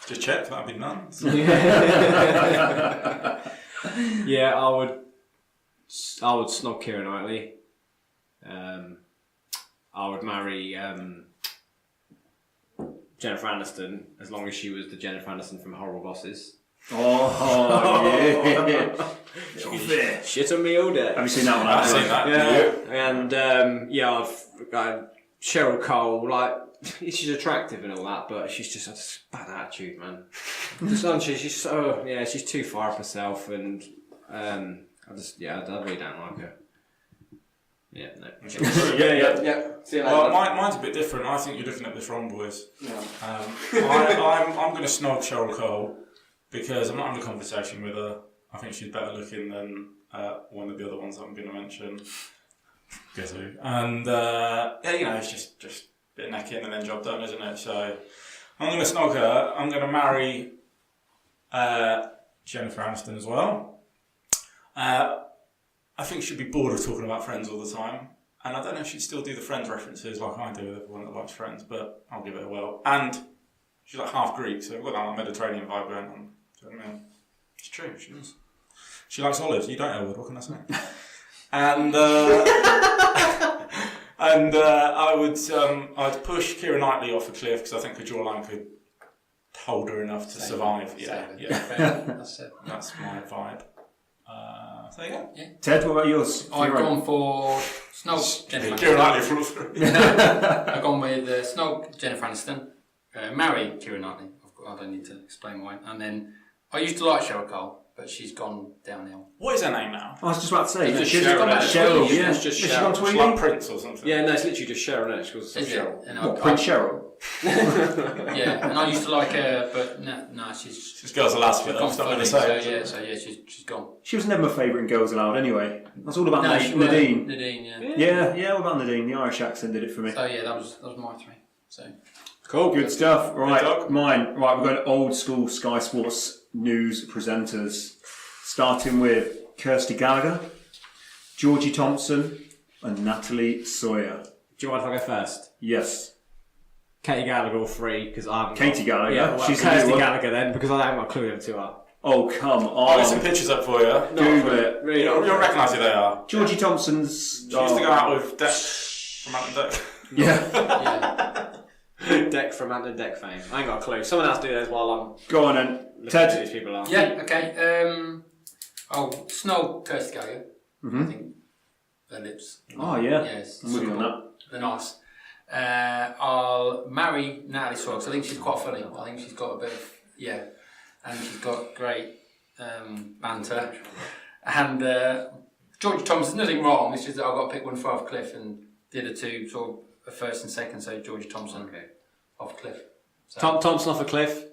Just check, that'd be none. Yeah, I would snog Keira Knightley. I would marry Jennifer Aniston as long as she was the Jennifer Aniston from Horrible Bosses. Oh yeah. Shit on me all day. Have you seen that one? I've seen that. Yeah. And I've Cheryl Cole, like she's attractive and all that, but she's just a bad attitude, man. She's too far up herself, and I really don't like her. Yeah, no. Yeah. See you later. Well, mine's a bit different. I think you're looking at this wrong, boys. Yeah. I'm going to snog Cheryl Cole because I'm not having a conversation with her. I think she's better looking than one of the other ones that I'm going to mention. Guess who? And it's just a bit of neck in and then job done, isn't it? So I'm going to snog her. I'm going to marry Jennifer Aniston as well. I think she'd be bored of talking about Friends all the time. And I don't know if she'd still do the Friends references like I do with everyone that likes Friends, but I'll give it a whirl. And she's like half Greek, so we've got that Mediterranean vibe going on. Do you know what I mean? It's true, she does. She likes olives. You don't, Ellwood, what can I say? And I'd push Keira Knightley off a cliff because I think her jawline could hold her enough to survive. Yeah. That's it. That's my vibe. So there you go. Yeah. Ted, what about yours? I've gone for Snog Jennifer Keira Aniston. Knightley for all three. I've gone with Snog Jennifer Aniston. Marry Keira Knightley, of I don't need to explain why. And then I used to like Cheryl Cole, but she's gone downhill. What is her name now? I was just about to say. It's just she's Cheryl, gone back to isn't it? Cheryl, It's yeah. just Has she Cheryl. gone It's Tweedy? like Prince or something. Yeah, no, it's literally just Cheryl, isn't it? She calls herself Is it? Cheryl. And What, Prince Cheryl? Yeah, and I used to like her, but no, she's Girls Aloud, gone that's not going to funny, say. so yeah, she's gone. She was never my favourite in Girls Aloud anyway. That's all about Nadine. Nadine, yeah. Yeah, all about Nadine. The Irish accent did it for me. So yeah, that was my three. So Cool. Good stuff. Right, dog. mine. Right, we're going old school Sky Sports news presenters. Starting with Kirsty Gallagher, Georgie Thompson, and Natalie Sawyer. Do you mind if I go first? Yes. Katie Gallagher, all three, because I haven't. Katie Gallagher? Yeah, well, She's Kirsty the new one. Gallagher then, because I haven't got a clue who the two are. Oh, come I'll get some on. pictures up for you. Google it. Really You'll not. recognise who they are. Georgie Thompson's. She used to go out with Deck from Ant and Deck. Yeah. yeah, Deck from Ant and Deck fame. I ain't got a clue. Someone else do those while I'm Go on then. looking at who Ted. these people are. yeah, okay. I'll snog Kirsty Gallagher. I think her lips. Oh, yeah. Yes, I'm with you on that. they're nice. I'll marry Natalie Sawyer because I think she's quite funny. I think she's got a bit of and she's got great banter. And George Thompson, nothing wrong. It's just that I've got to pick one for off Cliff, and the other two sort of a first and second. So George Thompson off Cliff. So. Thompson off a cliff.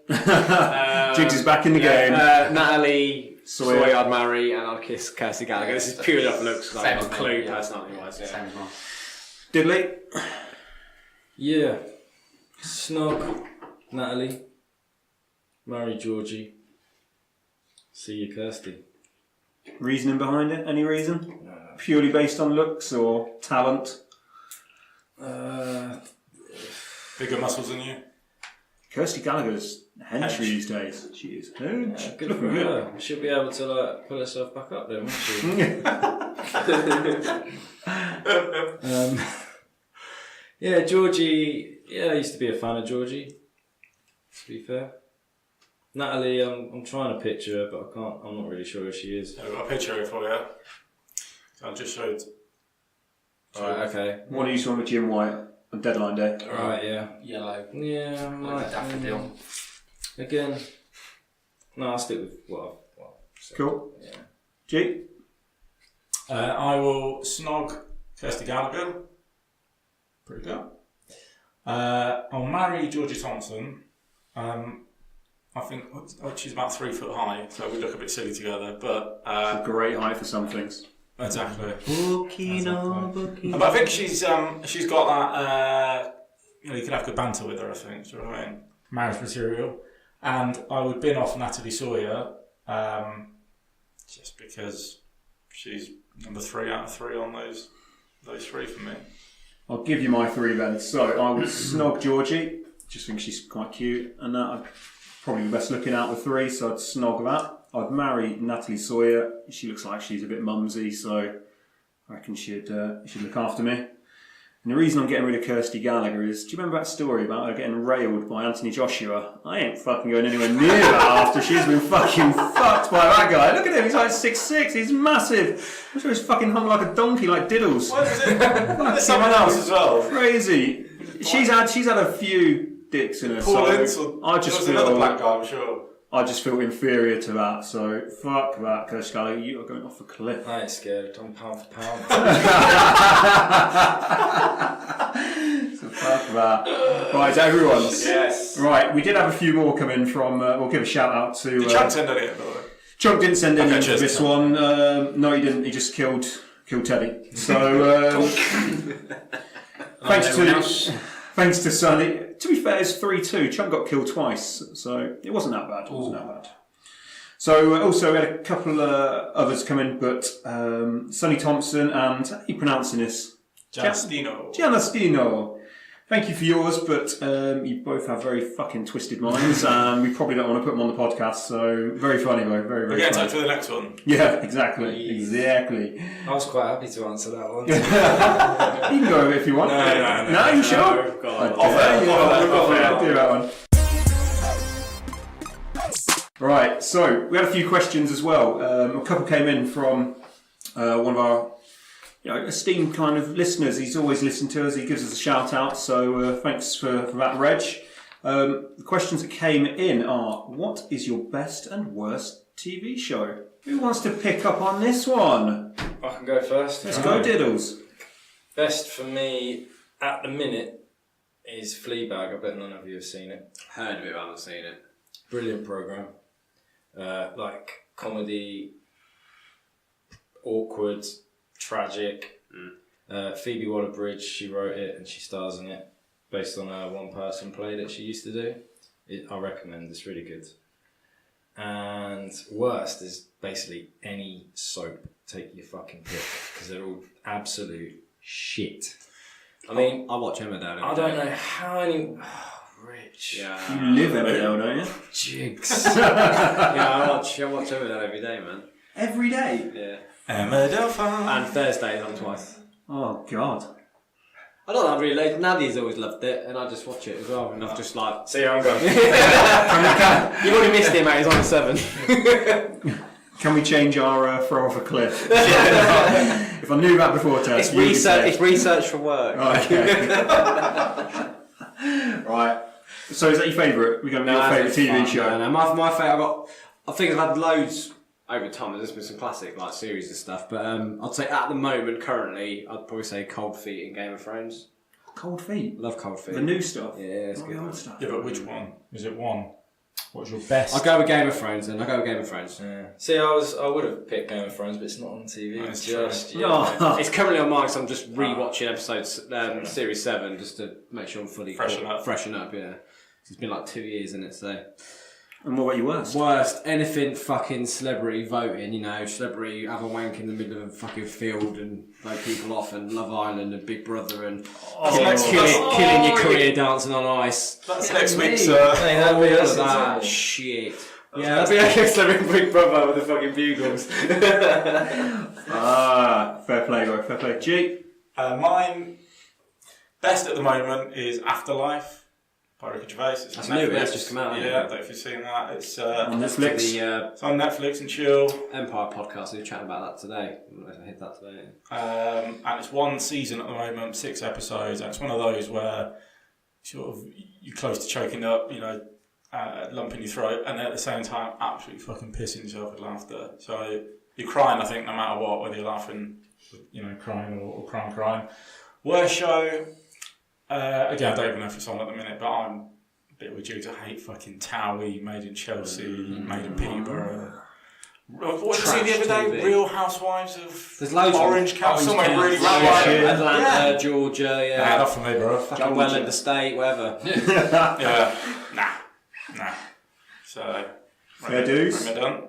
Jigs is back in the game. Natalie Sawyer. Sawyer I'd marry, and I'd kiss Kirsty Gallagher. Yeah, this is purely off looks, because I same haven't as got a clue me, yeah. personality-wise. Yeah. Same as mine. Diddley. Yeah. Snog, Natalie, marry Georgie, see you Kirsty. Reasoning behind it? Any reason? Purely based on looks or talent? Bigger muscles than you. Kirsty Gallagher's hench these days. She is hench. Yeah, good Looking for good. her. She'll be able to pull herself back up then, won't she? Yeah, Georgie. Yeah, I used to be a fan of Georgie. To be fair, Natalie, I'm trying to picture her, but I can't. I'm not really sure who she is. I've got a picture here for you. I just showed. Right, okay. What are you talking with Jim White on deadline day? Right, yeah. Yellow. Yeah, I Like might. a daffodil. Again, no, I'll stick with what I've said. Cool. Yeah. G? I will snog Kirsty Gallagher. Pretty good. I'll marry Georgie Thompson. I think she's about 3 foot high, so we look a bit silly together. But A great height for some things. exactly. Bookie. But I think she's got that. You can have good banter with her. I think. Do you know what I mean? Marriage material. And I would bin off Natalie Sawyer, just because she's number 3 out of 3 on those 3 for me. I'll give you my 3 then. So I would snog Georgie. Just think she's quite cute. And that I'd probably the best looking out of the 3, so I'd snog that. I'd marry Natalie Sawyer. She looks like she's a bit mumsy, so I reckon she'd look after me. And the reason I'm getting rid of Kirsty Gallagher is, do you remember that story about her getting railed by Anthony Joshua? I ain't fucking going anywhere near that after she's been fucking fucked by that guy. Look at him, he's like 6'6", he's massive. I'm sure he's fucking hung like a donkey like Diddles. What is it? There's someone else as well. Crazy. She's had a few dicks in her. Paul so Ince, I just there was another feel black guy, I'm sure. I just feel inferior to that. So fuck that, Kirsty Gallagher. You are going off a cliff. I ain't scared. I'm pound for pound. So fuck that. Right, is that everyone's? Yes. Right, we did have a few more come in from. We'll give a shout out to. Did Chuck send any, by the way? Chuck didn't send any Okay, for cheers, this Chuck. one. No, he didn't. He just killed Teddy. So thanks to Sonny. To be fair, it's 3-2. Chuck got killed twice, so it wasn't that bad. It wasn't that bad. So also we had a couple others come in, but Sonny Thompson and how are you pronouncing this? Gianastino. Thank you for yours, but you both have very fucking twisted minds, and we probably don't want to put them on the podcast. So very funny, though. Very, We'll very get in funny. touch with the next one. Yeah, exactly. Please. Exactly. I was quite happy to answer that one. You can go if you want. No, you sure? No, God. I dare you. Off air. Do that one. Right, so we had a few questions as well. A couple came in from one of our esteemed kind of listeners. He's always listened to us. He gives us a shout out. So thanks for that, Reg. The questions that came in are: what is your best and worst TV show? Who wants to pick up on this one? I can go first. Let's go, Diddles. Best for me at the minute is Fleabag. I bet none of you have seen it. Heard of it, but I haven't seen it. Brilliant program. Like comedy, awkward, tragic. Phoebe Waller-Bridge, she wrote it and she stars in it, based on a one-person play that she used to do. I recommend. It's really good. And worst is basically any soap. Take your fucking pick, because they're all absolute shit. I mean, I watch Emmerdale. I don't know how any... Rich. Yeah. You live Emmerdale, don't you? Jigs. I watch Emmerdale every day, man. Every day? Yeah. Emmerdale fan. And Thursdays on twice. Oh, God. I don't know, really. Naddie's always loved it, and I just watch it as well. And I've just like. See, I'm going. You've already missed him, mate. He's on 7. Can we change our throw off a cliff? If I knew that before, Tess, It's research. It's research for work. Okay. Right. So is that your favourite? We're going to be your favourite TV show? No. My favourite. I think I've had loads over time. There's been some classic like series and stuff, but I'd say at the moment, currently, I'd probably say Cold Feet in Game of Thrones. Cold Feet. Love Cold Feet. The new stuff. Yeah, it's Not good. the old stuff. Yeah, but which one? Is it one? What's your best? I'll go with Game of Thrones then. Yeah. See, I would have picked Game of Thrones, but it's not on TV. That's Just true. Oh. It's currently on mine, so I'm just rewatching episodes, series 7, just to make sure I'm fully Freshen up. Freshen up, yeah. It's been like 2 years in it, so. And what about your worst? Worst, anything fucking celebrity voting, you know, celebrity have a wank in the middle of a fucking field and vote people off, and Love Island and Big Brother and killing your career dancing on ice. That's next week, All sir. of that shit. Yeah, that'd be like a celebrity Big Brother with the fucking bugles. Fair play, bro. Fair play. G. Mine best at the moment is Afterlife by Ricky Gervais. It's That's on new, Netflix. that's just come out, hasn't Yeah, I it? don't know if you've seen that. It's On Netflix. it's on Netflix and chill. Empire podcast, we were chatting about that today. I hit that today. And it's one season at the moment, 6 episodes, and it's one of those where sort of you're close to choking up, you know, lump in your throat, and at the same time absolutely fucking pissing yourself with laughter. So you're crying, I think, no matter what, whether you're laughing, you know, crying or crying. Worst show, again, I don't even know if it's on at the minute, but I'm a bit with you to hate fucking Towie, Made in Chelsea, Made in Peterborough. What did you see the other day? TV. Real Housewives of There's loads Orange of County, somewhere really Atlanta, Yeah. Georgia, Nah, yeah. not for me, bro. Fucking Welland Estate, whatever. Yeah. Nah. So, Fair dues. Bring it done.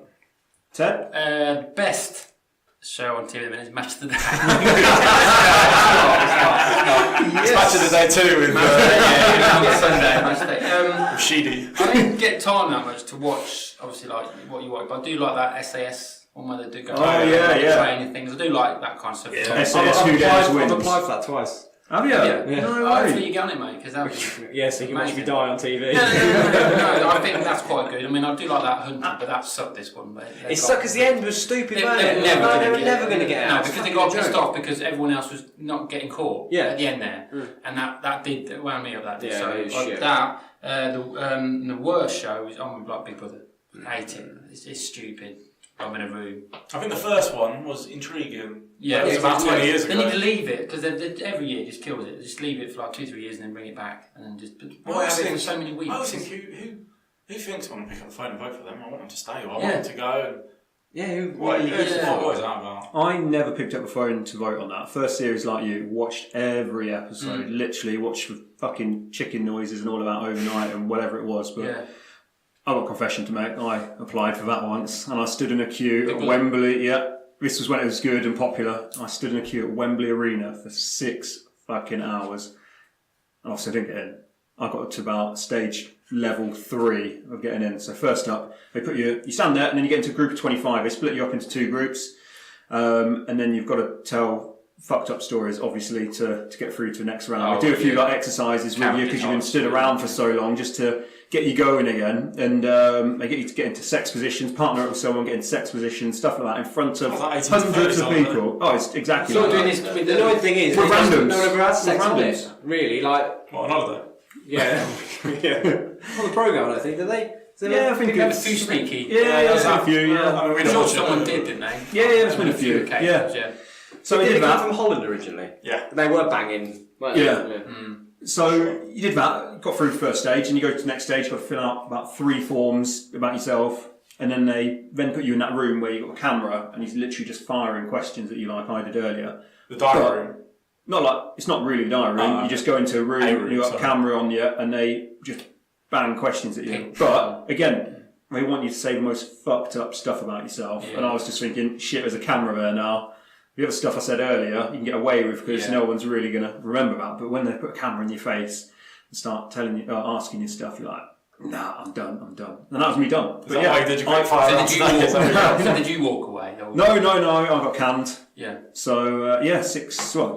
Ted. Best show on TV at the minute is Match of the Day. It's Match of the Day too with On Sunday, Match of the Day. Sheedy. I didn't get time that much to watch, obviously, like what you watch, but I do like that SAS one where they do go training things. I do like that kind of stuff. Yeah. SAS Who Dares Wins. I've applied for that twice. Have you? Yeah. No Hopefully way. you get on it, mate, because that would be Yeah, so you can watch me amazing. die on TV. No, I think that's quite good. I mean, I do like that Hunter, but that sucked this one. It sucked because the end was stupid, They weren't were it? never going to get out. No, because they got pissed off because everyone else was not getting caught Yeah. at the end there. And that did wound me up, that did. Yeah, So, it was but shit. that, the worst show is on with like Big Brother. I hate it. It's stupid. I'm in a room. I think the first one was intriguing. Yeah, That was about 20 years They ago. need to leave it because every year just kills it. Just leave it for like 2-3 years and then bring it back and then just. Well, Why I have it for think- so many weeks? I always think who thinks I want to pick up the phone and vote for them? I want them to stay, or I want Yeah. them to go. Yeah, What is Yeah. that about? I never picked up the phone to vote on that. First series, like you, watched every episode. Literally watched the fucking chicken noises and all of that overnight and whatever it was. But Yeah. I've got a confession to make. I applied for that once, and I stood in a queue at Big Wembley. Yeah, this was when it was good and popular. I stood in a queue at Wembley Arena for 6 fucking hours, and obviously I didn't get in. I got to about stage level 3 of getting in. So first up, they put you stand there, and then you get into a group of 25. They split you up into 2 groups, and then you've got to tell fucked up stories, obviously, to get through to the next round. They do a few like exercises with you because you've been stood around for so long, just to get you going again, and they get you to get into sex positions, partner up with someone, get into sex positions, stuff like that, in front of like 18 hundreds of photos, people. Oh, it's exactly So like doing that. this. The annoying thing is, With randoms. no one ever had sex With on randoms. it. Really, like, What, on holiday? yeah. On the programme, I think, did they? Yeah, I think That was it's too sneaky. Yeah, there's been a few. Yeah, I mean, we I'm don't sure watch it, someone do we? did, didn't they? yeah, there's been a few. occasions, Yeah. So Did he it did come that. from Holland originally? Yeah. They were banging. weren't Yeah. they? So you did that, got through the first stage, and you go to the next stage. You've got to fill out about 3 forms about yourself, and then they put you in that room where you've got a camera, and he's literally just firing questions at you like I did earlier. The diary room. Not like it's not really a diary room. You just go into a room, and you've got a camera on you, and they just bang questions at you. But again, they want you to say the most fucked up stuff about yourself, and I was just thinking, shit, there's a camera there now. The other stuff I said earlier, you can get away with because no one's really going to remember that. But when they put a camera in your face and start telling you, asking you stuff, you're like, nah, I'm done. And that was me done. But yeah, did you quick fire? So did you walk away? No, I got canned. Yeah. So,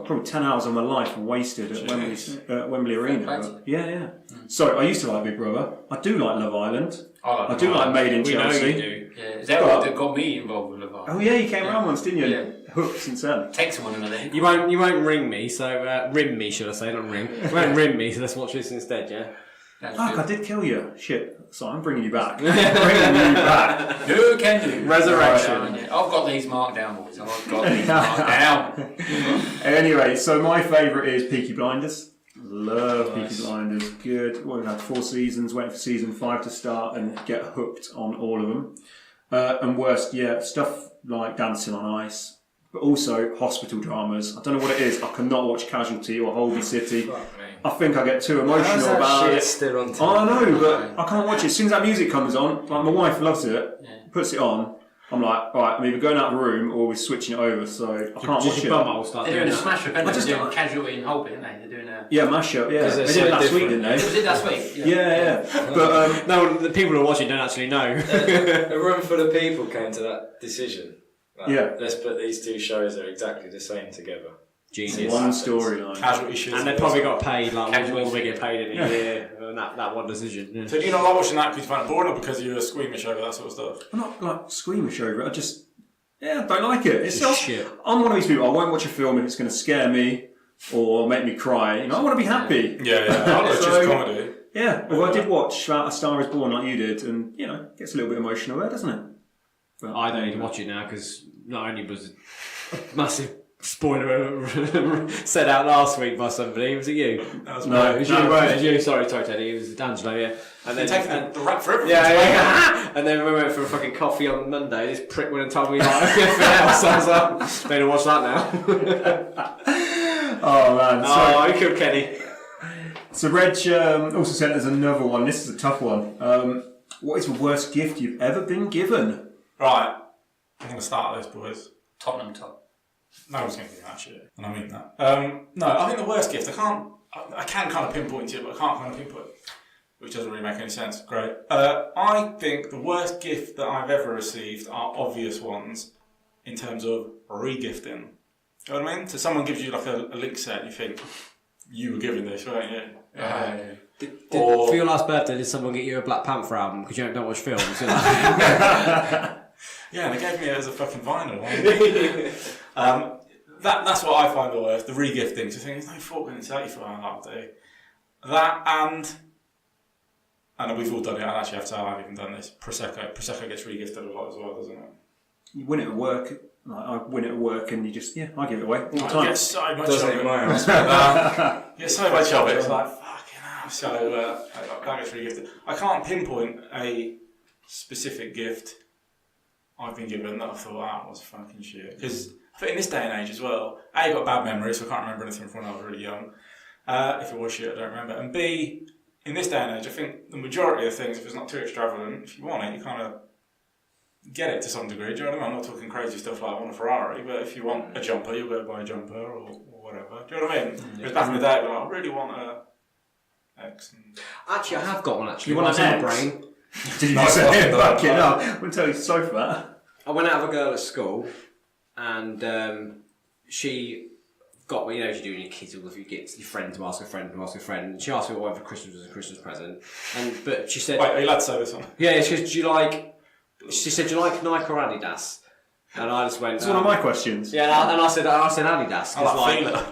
probably 10 hours of my life wasted at Wembley Arena. But, yeah. So, I used to like Big Brother. I do like Love Island. I do like Made in We Chelsea. know you do. Yeah. Is that what got me involved with Love Island? Oh, yeah, you came around once, didn't you? Yeah. Hooked since then. Text one another. You won't ring me, so rim me, should I say? Not ring. You won't rim me, so let's watch this instead, yeah? Fuck, I did kill you. Shit. So I'm bringing you back. Bringing you back. Who can do? Resurrection. I've got these marked down, boys. I've got these marked down. Anyway, so my favourite is Peaky Blinders. Love Peaky Blinders. Good. Well, we've had 4 seasons, waiting for season 5 to start and get hooked on all of them. And worst, stuff like Dancing on Ice, but also hospital dramas. I don't know what it is. I cannot watch Casualty or Holby City. I think I get too emotional about it. Still on I know, but I can't watch it. As soon as that music comes on, like my wife loves it, puts it on. I'm like, all right, I'm either going out of the room or we're switching it over, so I can't watch it. They're doing a smash up, aren't they? They're doing Casualty and Holby, aren't they? They're doing a... Yeah, mashup, yeah. They did so it last week, different. didn't they? They did last week. Yeah. But No, the people who are watching don't actually know. A room full of people came to that decision. Like, Yeah. Let's put these 2 shows that are exactly the same together. Genius. one storyline. Casualty shit. And they probably got paid like Casualty. what we get paid in a year on that one decision. Yeah. So do you not like watching that because you find it boring, or because you're squeamish over that sort of stuff? I'm not like squeamish over it. I just don't like it. It's Just shit. I'm one of these people. I won't watch a film if it's going to scare me or make me cry. I want to be happy. Yeah. I like So- just comedy. Yeah. Well, I did watch A Star Is Born like you did, and gets a little bit emotional there, doesn't it? But, I don't need to watch it now because not only was a massive spoiler said out last week by somebody, was it you? That was No, It was no, you, right. it was you. Sorry, Teddy. It was D'Angelo, yeah. And then taking the rap for everything. yeah. And then we went for a fucking coffee on Monday. This prick went and told me like everything else. I was like, don't watch that now. Oh man. Oh, you killed Kenny. So Reg also sent us another one. This is a tough one. What is the worst gift you've ever been given? Right. I'm going to start this, boys. Tottenham top. No one's going to do that shit, and I mean that. No, I think the worst gift, I can kind of pinpoint it, but I can't kind of pinpoint it, which doesn't really make any sense. Great. I think the worst gift that I've ever received are obvious ones in terms of re-gifting. You know what I mean? So someone gives you like a link set, and you think, you were given this, weren't you? For your last birthday, did someone get you a Black Panther album because you don't watch films? Yeah, and they gave me it as a fucking vinyl. That's what I find the worst, the re-gifting. So thinking, there's no fork in 35 on that day. That and we've all done it, I actually have to say I haven't even done this. Prosecco gets re-gifted a lot as well, doesn't it? You win it at work. Like, I win it at work, and you just I give it away all the I time. get so much Doesn't of in it. my house. Get so much of it. It's like, fucking hell. So that gets re-gifted. I can't pinpoint a specific gift I've been given that I thought that was fucking shit. Because I think in this day and age as well, A, I've got bad memories, so I can't remember anything from when I was really young. If it was shit, I don't remember. And B, in this day and age, I think the majority of things, if it's not too extravagant, if you want it, you kind of get it to some degree. Do you know what I mean? I'm not talking crazy stuff like I want a Ferrari, but if you want a jumper, you'll go buy a jumper or whatever. Do you know what I mean? Because back in the day, I'd be like, I really want a X. And Actually, I have got one. Actually, You want One's an in my X? brain. Did you Nice say one. fuck it up? I wouldn't tell you so for that. I went out with a girl at school, and she got me. You know, you do when your kids, if you get your friend to ask a friend to ask a friend. And she asked me what for Christmas was a Christmas present, but she said, wait, are you allowed to say this one? "Yeah." She goes, "Do you like?" She said, "Do you like Nike or Adidas?" And I just went. That's one of my questions. Yeah, and I said Adidas. I like feeler.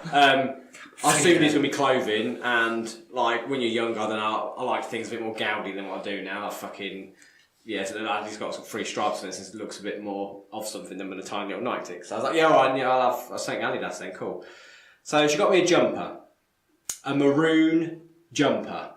I assumed it's going to be clothing, and like when you're younger, I don't know, I like things a bit more gaudy than what I do now. So Adidas got some free stripes and it looks a bit more of something than with a tiny little Nike tick. So I was like, yeah, alright, yeah, I'll take Adidas then, cool. So she got me a jumper, a maroon jumper.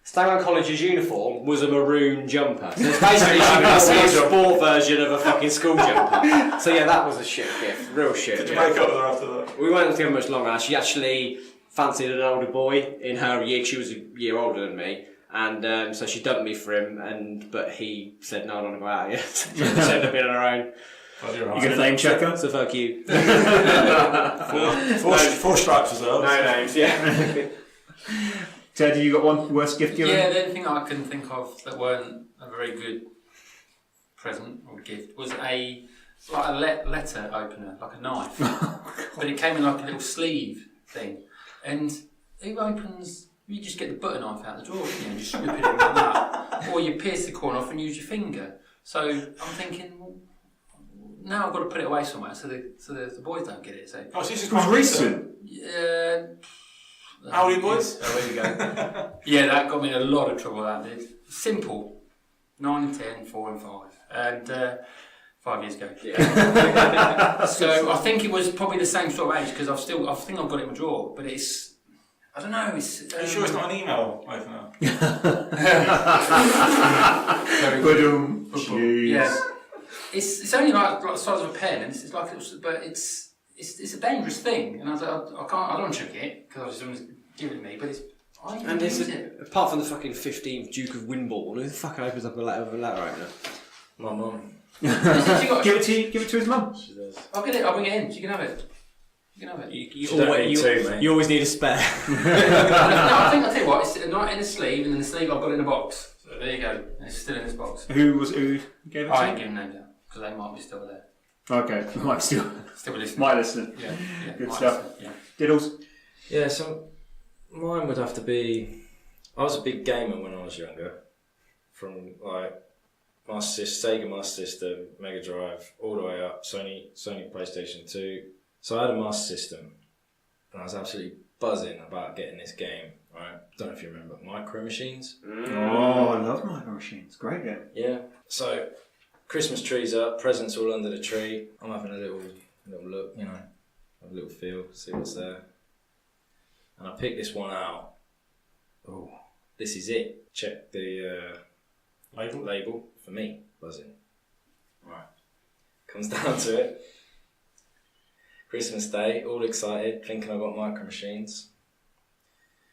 Stangon College's uniform was a maroon jumper. So it's basically a sport version of a fucking school jumper. So yeah, that was a shit gift, real shit. Did you break up with her after that? We weren't together much longer. She actually fancied an older boy in her year. She was a year older than me, and so she dumped me for him. But he said, "No, I don't want to go out yet." She ended up being on her own. Well, You going to name check her? So fuck you. Four stripes reserved. No names. Yeah. Ted, you got one worst gift given? Yeah, the only thing I can think of that weren't a very good present or gift was a letter opener, like a knife. But it came in like a little sleeve thing. And who opens... You just get the butter knife out the drawer, don't you? And just whip it in like that. Or you pierce the corner off and use your finger. So I'm thinking, well, now I've got to put it away somewhere so the boys don't get it. So Oh, so this is It was quite recent. yeah. How old are you boys? Oh, there you go. Yeah, that got me in a lot of trouble, that did. Simple. 9, 10, 4 and 5. And 5 years ago. Yeah. So I think it was probably the same sort of age because I think I've got it in my drawer, but it's, I don't know, it's... Are you sure it's not an email opener? Very Good. Jeez. Yeah. It's only like the size of a pen, and it's like, but it's a dangerous thing, and I was like, I don't chuck it because someone's given it me, but it's. And this is apart from the fucking 15th Duke of Wimborne, who the fuck opens up a letter opener? My mum. Give it to his mum. She does. I'll get it. I'll bring it in. She can have it. You can have it. You always need a spare. I think I'll tell you what. It's not in a sleeve, and then the sleeve I've got in a box. So there you go. And it's still in this box. Who gave it I to ain't you? giving names out because they might be still there. Okay, might still listening. might listen. Yeah. Good might stuff. listen, yeah. Diddles. Yeah, so mine would have to be. I was a big gamer when I was younger. From like Sega Master System, Mega Drive, all the way up, Sony PlayStation 2. So I had a Master System, and I was absolutely buzzing about getting this game. Right? Don't know if you remember Micro Machines. Oh, I love Micro Machines. Great game. Yeah. So Christmas trees up, presents all under the tree. I'm having a little look, you know, have a little feel, see what's there. And I picked this one out. Oh, this is it. Check the label for me. Buzzing. Right. Comes down to it. Christmas Day, all excited, thinking I got Micro Machines.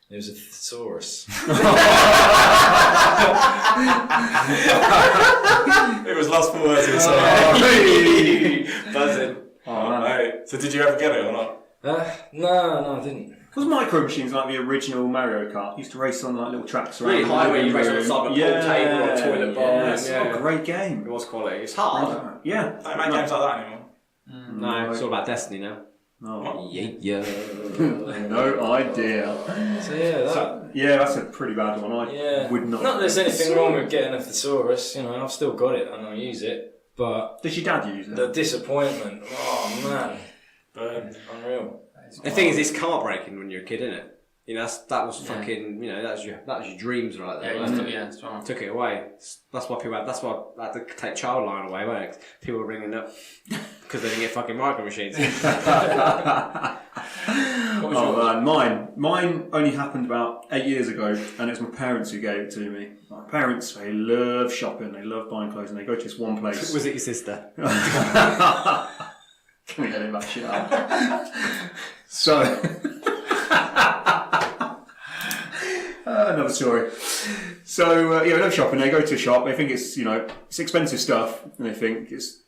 It was a thesaurus. It was lost for words. Buzzing. Oh, no. So did you ever get it or not? No, I didn't. Was Micro Machines like the original Mario Kart? Used to race on like little tracks around. Really high where you race on the side of a pool table or a toilet bowl. Yeah. Oh, great game. It was quality. It's hard. Yeah. Don't make games like that anymore. No, it's all about Destiny now. Oh. Yeah. No idea. So That's a pretty bad one. I would not. Not that there's anything wrong with getting a thesaurus, you know, I've still got it and I use it, but Does your dad use it? the disappointment, oh man, Burn. unreal. The thing is, it's heartbreaking when you're a kid, isn't it? You know, that was fucking. You know, that was your dreams right there. That's right. Took it away. That's why I had to take Childline away, weren't it? People were ringing up because they didn't get fucking Micro Machines. Oh man, mine only happened about 8 years ago, and it was my parents who gave it to me. My parents, they love shopping, they love buying clothes, and they go to this one place. Was it your sister? Can we get him back? Shit up. So, another story. So, they love shopping. They go to a shop. They think it's it's expensive stuff, and they think it's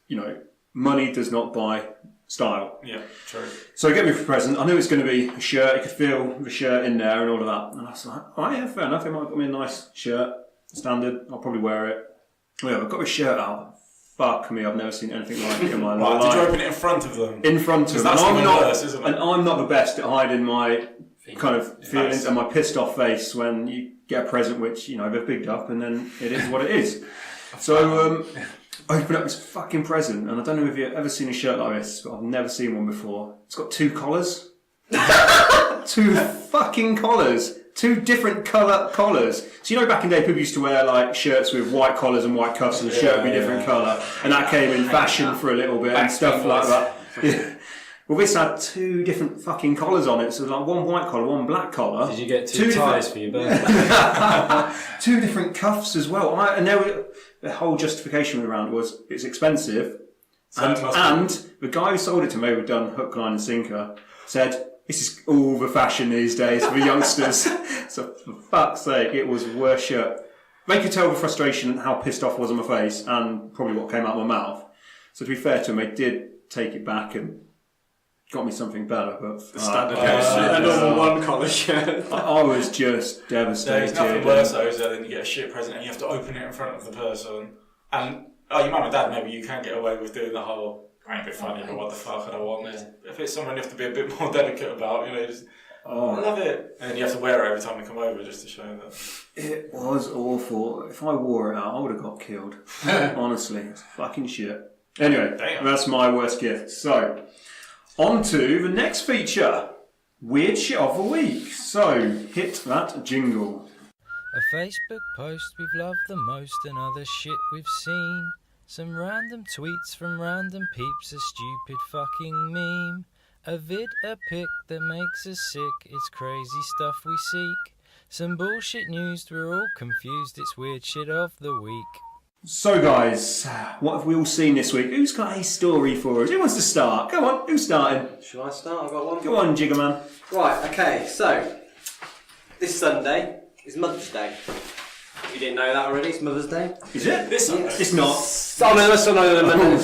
money does not buy style. Yeah, true. So, get me for a present. I knew it was going to be a shirt. You could feel the shirt in there and all of that. And I was like, oh yeah, fair enough. They might have got me a nice shirt, standard. I'll probably wear it. Well, yeah, I've got my shirt out. Fuck me, I've never seen anything like it in my life. Did you open it in front of them? In front of them. That's even worse, isn't it? And I'm not the best at hiding my kind of feelings and my pissed off face when you get a present which, they've bigged up and then it is what it is. So, open up this fucking present, and I don't know if you've ever seen a shirt like this, but I've never seen one before. It's got 2 collars. 2 fucking collars. 2 different colour collars. So you know back in the day people used to wear like shirts with white collars and white cuffs and the shirt would be different colour. And that came in fashion for a little bit and stuff like that. Yeah. Well, this had 2 different fucking collars on it. So like one white collar, one black collar. Did you get 2 ties for your birthday? 2 different cuffs as well. And the whole justification around was it's expensive. And the guy who sold it to me, who'd done hook, line and sinker, said, this is all the fashion these days for youngsters. So for fuck's sake, it was worth shirt. They could tell the frustration and how pissed off I was on my face and probably what came out of my mouth. So to be fair to them, they did take it back and got me something better. But the standard a normal one collar shirt. I was just devastated. There's nothing worse though, is that then you get a shit present and you have to open it in front of the person. And your mum and dad, maybe you can get away with doing the whole, ain't a bit funny, but what the fuck, I don't want this. If it's someone you have to be a bit more delicate about, just, I love it. And then you have to wear it every time they come over just to show that. It was awful. If I wore it out, I would have got killed. Honestly, it's fucking shit. Anyway, that's my worst gift. So, on to the next feature. Weird shit of the week. So, hit that jingle. A Facebook post we've loved the most and other shit we've seen. Some random tweets from random peeps, a stupid fucking meme. A vid, a pic that makes us sick, it's crazy stuff we seek. Some bullshit news, we're all confused, it's weird shit of the week. So guys, what have we all seen this week? Who's got a story for us? Who wants to start? Go on, who's starting? Shall I start? I've got one. Go on, Jiggerman. Right, okay, so this Sunday is Mother's Day. You didn't know that already? It's Mother's Day. Is it? This Sunday? It's not. Oh no, no, it's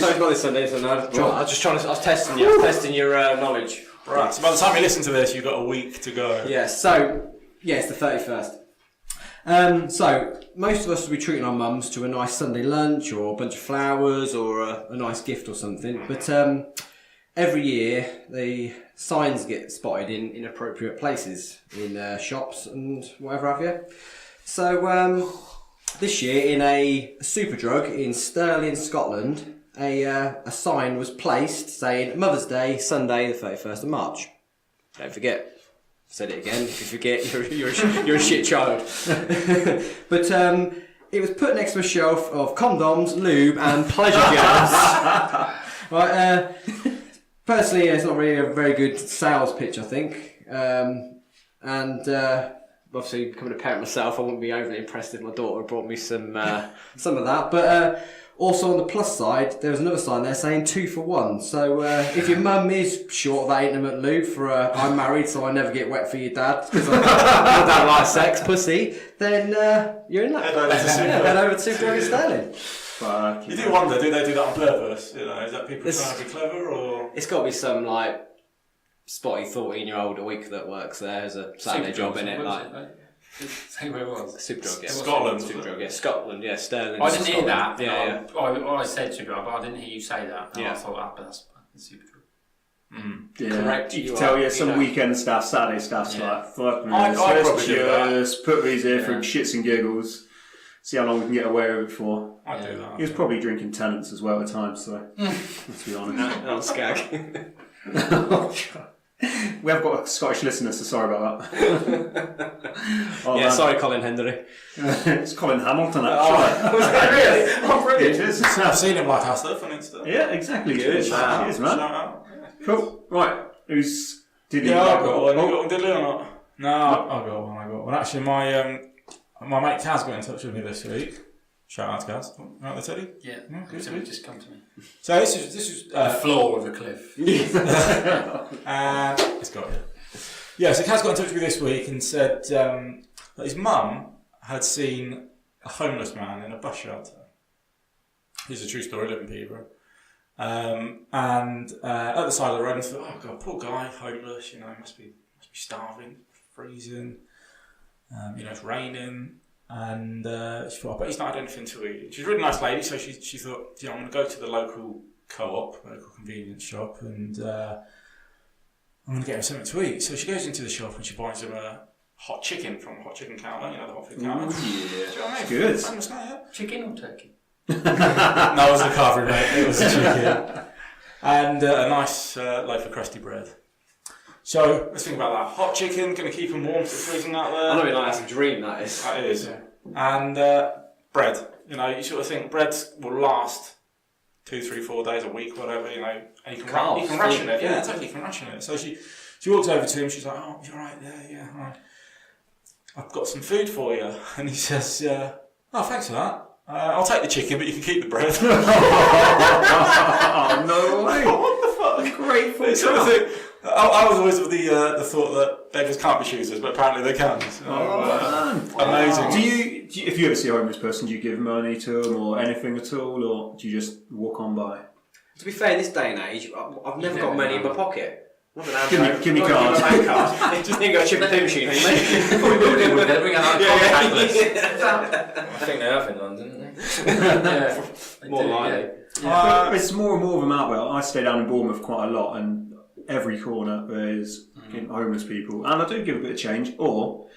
not this Sunday. So no, I was just trying to. I was testing you. I was testing your knowledge. Right. So by the time you listen to this, you've got a week to go. Yeah. So it's the 31st. So most of us will be treating our mums to a nice Sunday lunch or a bunch of flowers or a nice gift or something. But every year the signs get spotted in inappropriate places in shops and whatever have you. So this year in a Superdrug in Stirling, Scotland, a sign was placed saying Mother's Day, Sunday the 31st of March. Don't forget. Said it again. If you forget, you're a shit child. But it was put next to a shelf of condoms, lube, and pleasure gels. Right. Personally, it's not really a very good sales pitch, I think. Obviously, becoming a parent myself, I wouldn't be overly impressed if my daughter brought me some of that. But also on the plus side, there was another sign there saying 2 for 1. So if your mum is short of that intimate lube for I'm married, so I never get wet for your dad because I don't like sex, pussy, then you're in that. Head over to Superdrug in Stirling. Fuck. You do wonder, do they do that on purpose? Is that people trying to be clever, or it's got to be some like spotty 14-year-old a week that works there as a Saturday job in it, like. Say where it was. Superdrug, yeah. Scotland. Superdrug, yeah. Scotland, yeah. Stirling. I didn't hear that. Yeah. I said Superdrug, but I didn't hear you say that. And yeah. I thought, but that's Superdrug. Yeah. Correct. You can tell some weekend stuff, Saturday stuff's like, fuck me. I'd probably do that. Just put these here for shits and giggles. See how long we can get away with it for. I'd do that. He was probably drinking Tennants as well at times, so let's be honest. No, skag. Oh, God. We have got a Scottish listener, so sorry about that. Sorry, Colin Hendry. It's Colin Hamilton, actually. Was that really? Oh, brilliant. It is. I've seen him like our stuff on Insta. Yeah, exactly. Cheers, man. Shout out. Cool. Right. Who's... Did Yeah, I've got one. You got one, Diddley, or not? No, I got one. Actually, my mate Kaz got in touch with me this week. Shout out to Kaz. Right there, Teddy? Yeah. Good. Somebody just come to me. So this is The floor of a cliff. It's got you. Yeah, so Kaz got in touch with me this week and said that his mum had seen a homeless man in a bus shelter. This is a true story, live in Peterborough. And at the side of the road, I thought, oh God, poor guy, homeless, he must be starving, freezing, it's raining. And she thought, I bet he's not had anything to eat. She's a really nice lady, so she thought, I'm going to go to the local co-op, local convenience shop, and I'm going to get him something to eat. So she goes into the shop and she buys him a hot chicken from a hot chicken counter, the hot food counter. Yeah, Do you know what I mean? good. Famous guy, yeah. Chicken or turkey? No, it was a carvery, mate. It was a chicken. And a nice loaf of crusty bread. So, let's think about that. Hot chicken, going to keep them warm, it's freezing out there. I know, like, that's a dream, that is. That is. Yeah. And bread. You know, you sort of think bread will last 2, 3, 4 days, a week, whatever, you know. And you can ration it. Yeah, exactly, you can ration it. So she walks over to him, she's like, oh, you're right there, yeah, right. I've got some food for you. And he says, oh, thanks for that. I'll take the chicken, but you can keep the bread. Oh, no way. What the fuck? Grateful. Sort of thing. I was always of the thought that beggars can't be choosers, but apparently they can. So, amazing. Do you, if you ever see a homeless person, do you give money to them or anything at all, or do you just walk on by? To be fair, in this day and age, I've never got money in my pocket. Give me cards. Just think I chip a poo machine, mate. Probably will do with it. Bring out contactless. I think they have in London, don't they? Yeah, More likely. There's more and more of them out there. I stay down in Bournemouth quite a lot, and every corner there's homeless people, and I do give a bit of change, or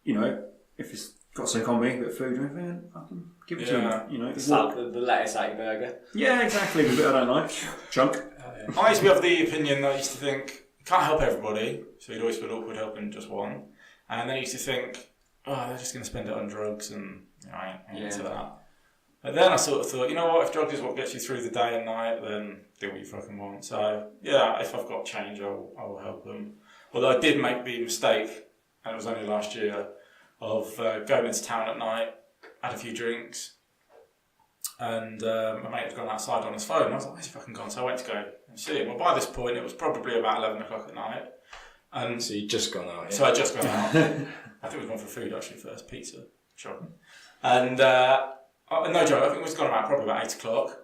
you know, if it's got something on me, a bit of food or anything, I can give it to them. You know, Slap the lettuce out your burger. Yeah, exactly. The bit I don't like, chunk. I used to be of the opinion that I used to think, you can't help everybody, so you'd always feel awkward helping just one. And then I used to think, oh, they're just going to spend it on drugs, and you know, I ain't into that. But then I sort of thought, you know what, if drugs is what gets you through the day and night, then do what you fucking want. So, yeah, if I've got change, I will help them. Although I did make the mistake, and it was only last year, of going into town at night, had a few drinks, and my mate had gone outside on his phone. I was like, where's he fucking gone? So I went to go and see him. Well, by this point, it was probably about 11 o'clock at night. And so you'd just gone out, yeah? So I'd just gone out. I think we'd gone for food, actually, first. Pizza. Shocking. And, no joke, I think we'd gone about probably about 8 o'clock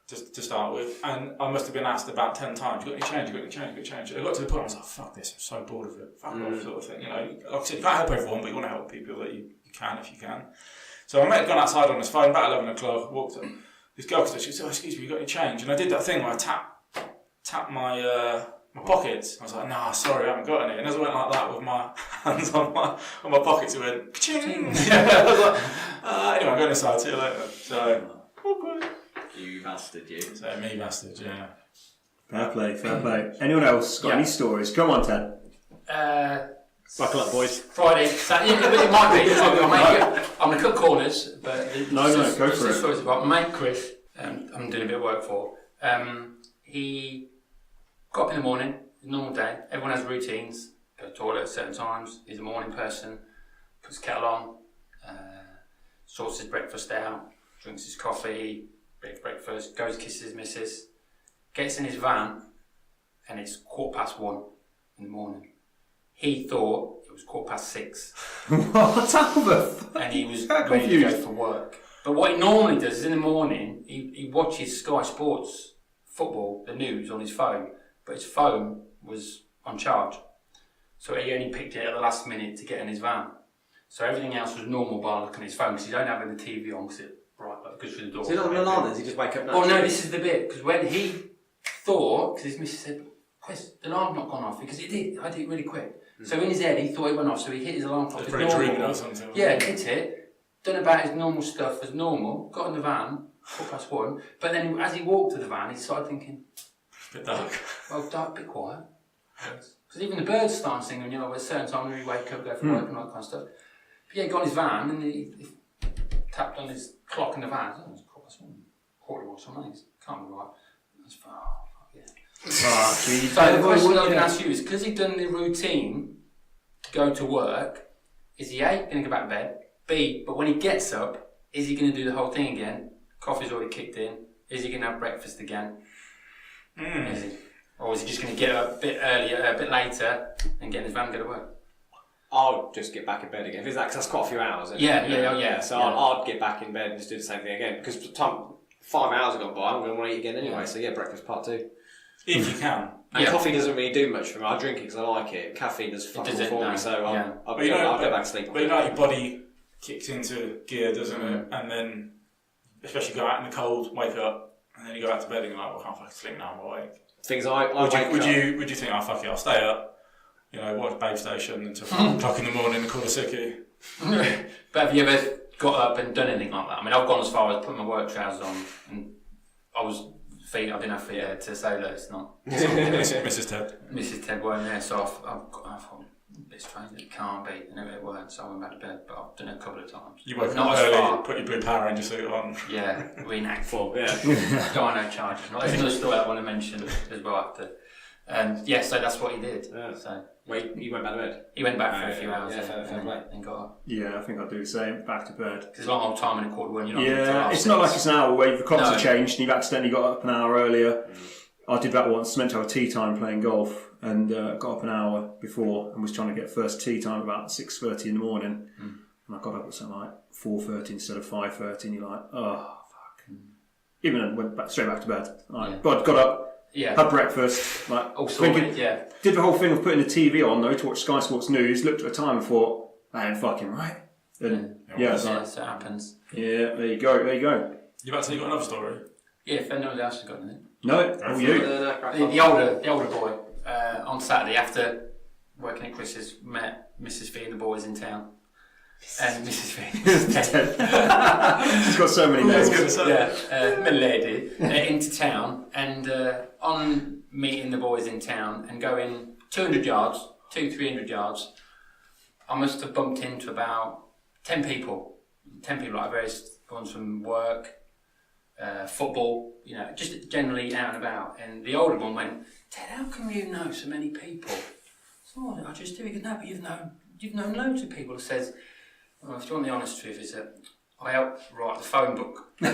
to start with. And I must have been asked about 10 times, you got any change, you got any change, you got any change. And I got to the point, I was like, fuck this, I'm so bored of it. Fuck off, sort of thing. You know, like I said, you can't help everyone, but you want to help people that you can if you can. So my mate had gone outside on his phone about 11 o'clock, walked up. This girl comes up, she said, oh, excuse me, you got any change? And I did that thing where I tapped my pockets. I was like, nah, sorry, I haven't got any. And as I went like that with my hands on my pockets, it went, ka-ching! I was like, anyway, I'm going inside, see you later. So, okay. You bastard, you. So, me bastard, yeah. Fair play, fair play. Anyone else got any stories? Come on, Ted. Buckle up, boys. Friday, Saturday. It might be. I'm going to cut corners, but No, go for it. Stories about my mate Chris. I'm doing a bit of work for. He got up in the morning. Normal day. Everyone has routines. Go to the toilet at certain times. He's a morning person. Puts his kettle on. Sorts his breakfast out. Drinks his coffee. Makes breakfast. Goes kisses his missus. Gets in his van, and it's 1:15 in the morning. He thought it was 6:15. What? How the fuck? And he was ready to go for work. But what he normally does is in the morning, he watches Sky Sports football, the news on his phone, but his phone was on charge. So he only picked it at the last minute to get in his van. So everything else was normal bar looking at his phone, because he's only having the TV on because it goes through the door. So he's not an alarm then? Does he just wake up now? Oh no, this is the bit, because when he thought, because his missus said, Chris, the alarm's not gone off, because it did, I did it really quick. So in his head, he thought it went off, so he hit his alarm clock as normal. Yeah, hit it, done about his normal stuff as normal, got in the van, 1:15, but then as he walked to the van, he started thinking, Bit dark. well, dark, bit quiet. Because even the birds start singing, you know, at a certain time when you wake up, go for work and all that kind of stuff. But yeah, he got in his van and he tapped on his clock in the van. Oh, it's 1:15, 1:45 something. Can't be right. That's far. So the question I can ask you is, because he'd done the routine to go to work, is he A, going to go back to bed? B, but when he gets up, is he going to do the whole thing again? Coffee's already kicked in. Is he going to have breakfast again? Is he? Or is he just going to get up a bit earlier, a bit later, and get in his van and go to work? I'll just get back in bed again. Because that's quite a few hours. Yeah. So I'd get back in bed and just do the same thing again. Because 5 hours have gone by, I'm going to want to eat again anyway. So yeah, breakfast part 2. If you can. And coffee doesn't really do much for me. I drink it because I like it. Caffeine does fuck all for me, so I'll go back to sleep. But you know, your body kicks into gear, doesn't it? And then, especially go out in the cold, wake up, and then you go out to bed and you're like, well, I can't fucking sleep now, I'm awake. Things would you think, oh fuck it, I'll stay up, you know, watch Babe Station until 5 o'clock in the morning and call a sickie? But have you ever got up and done anything like that. I mean, I've gone as far as putting my work trousers on, and I didn't have feet to say that it's not. Mrs. Ted weren't there, so I thought, it's strange, it can't be, and it weren't, so I went back to bed, but I've done it a couple of times. You woke not up as early, far. put your blue Power Ranger suit on. Yeah, reenact. Full, yeah. Don't want no charges. There's another story I want to mention as well after. So that's what he did. Yeah. So Wait, he went back to bed? he went back for a few hours fair play. and got up. Yeah, I think I'd do the same. Back to bed. Because it's a long old time in a quarter one, you're not Yeah, it's not like it's an hour where the clocks No. have changed and you've accidentally got up an hour earlier. I did that once, meant to have a tea time playing golf, and got up an hour before and was trying to get first tea time about 6:30 in the morning. And I got up at something like 4:30 instead of 5:30, and you're like, oh, fuck. Even then, went straight back to bed. But got up, had breakfast, all sorted, did the whole thing of putting the TV on though to watch Sky Sports News, looked at the time and thought, I ain't fucking right. And it's like, so it happens. yeah, there you go. You about to say you got another story? Yeah, if anyone else has got anything. No, all you. The older boy, on Saturday after working at Chris's, met Mrs. Fee and the boys in town. And Mrs. Fee. She's got so many names. My lady, into town, and on meeting the boys in town and going 300 yards, I must have bumped into about 10 people. 10 people, like various ones from work, football, just generally out and about. And the older one went, Ted, how come you know so many people? So I just do. He goes, no, but you've known loads of people. He says, well, if you want the honest truth, is that I helped write the phone book. He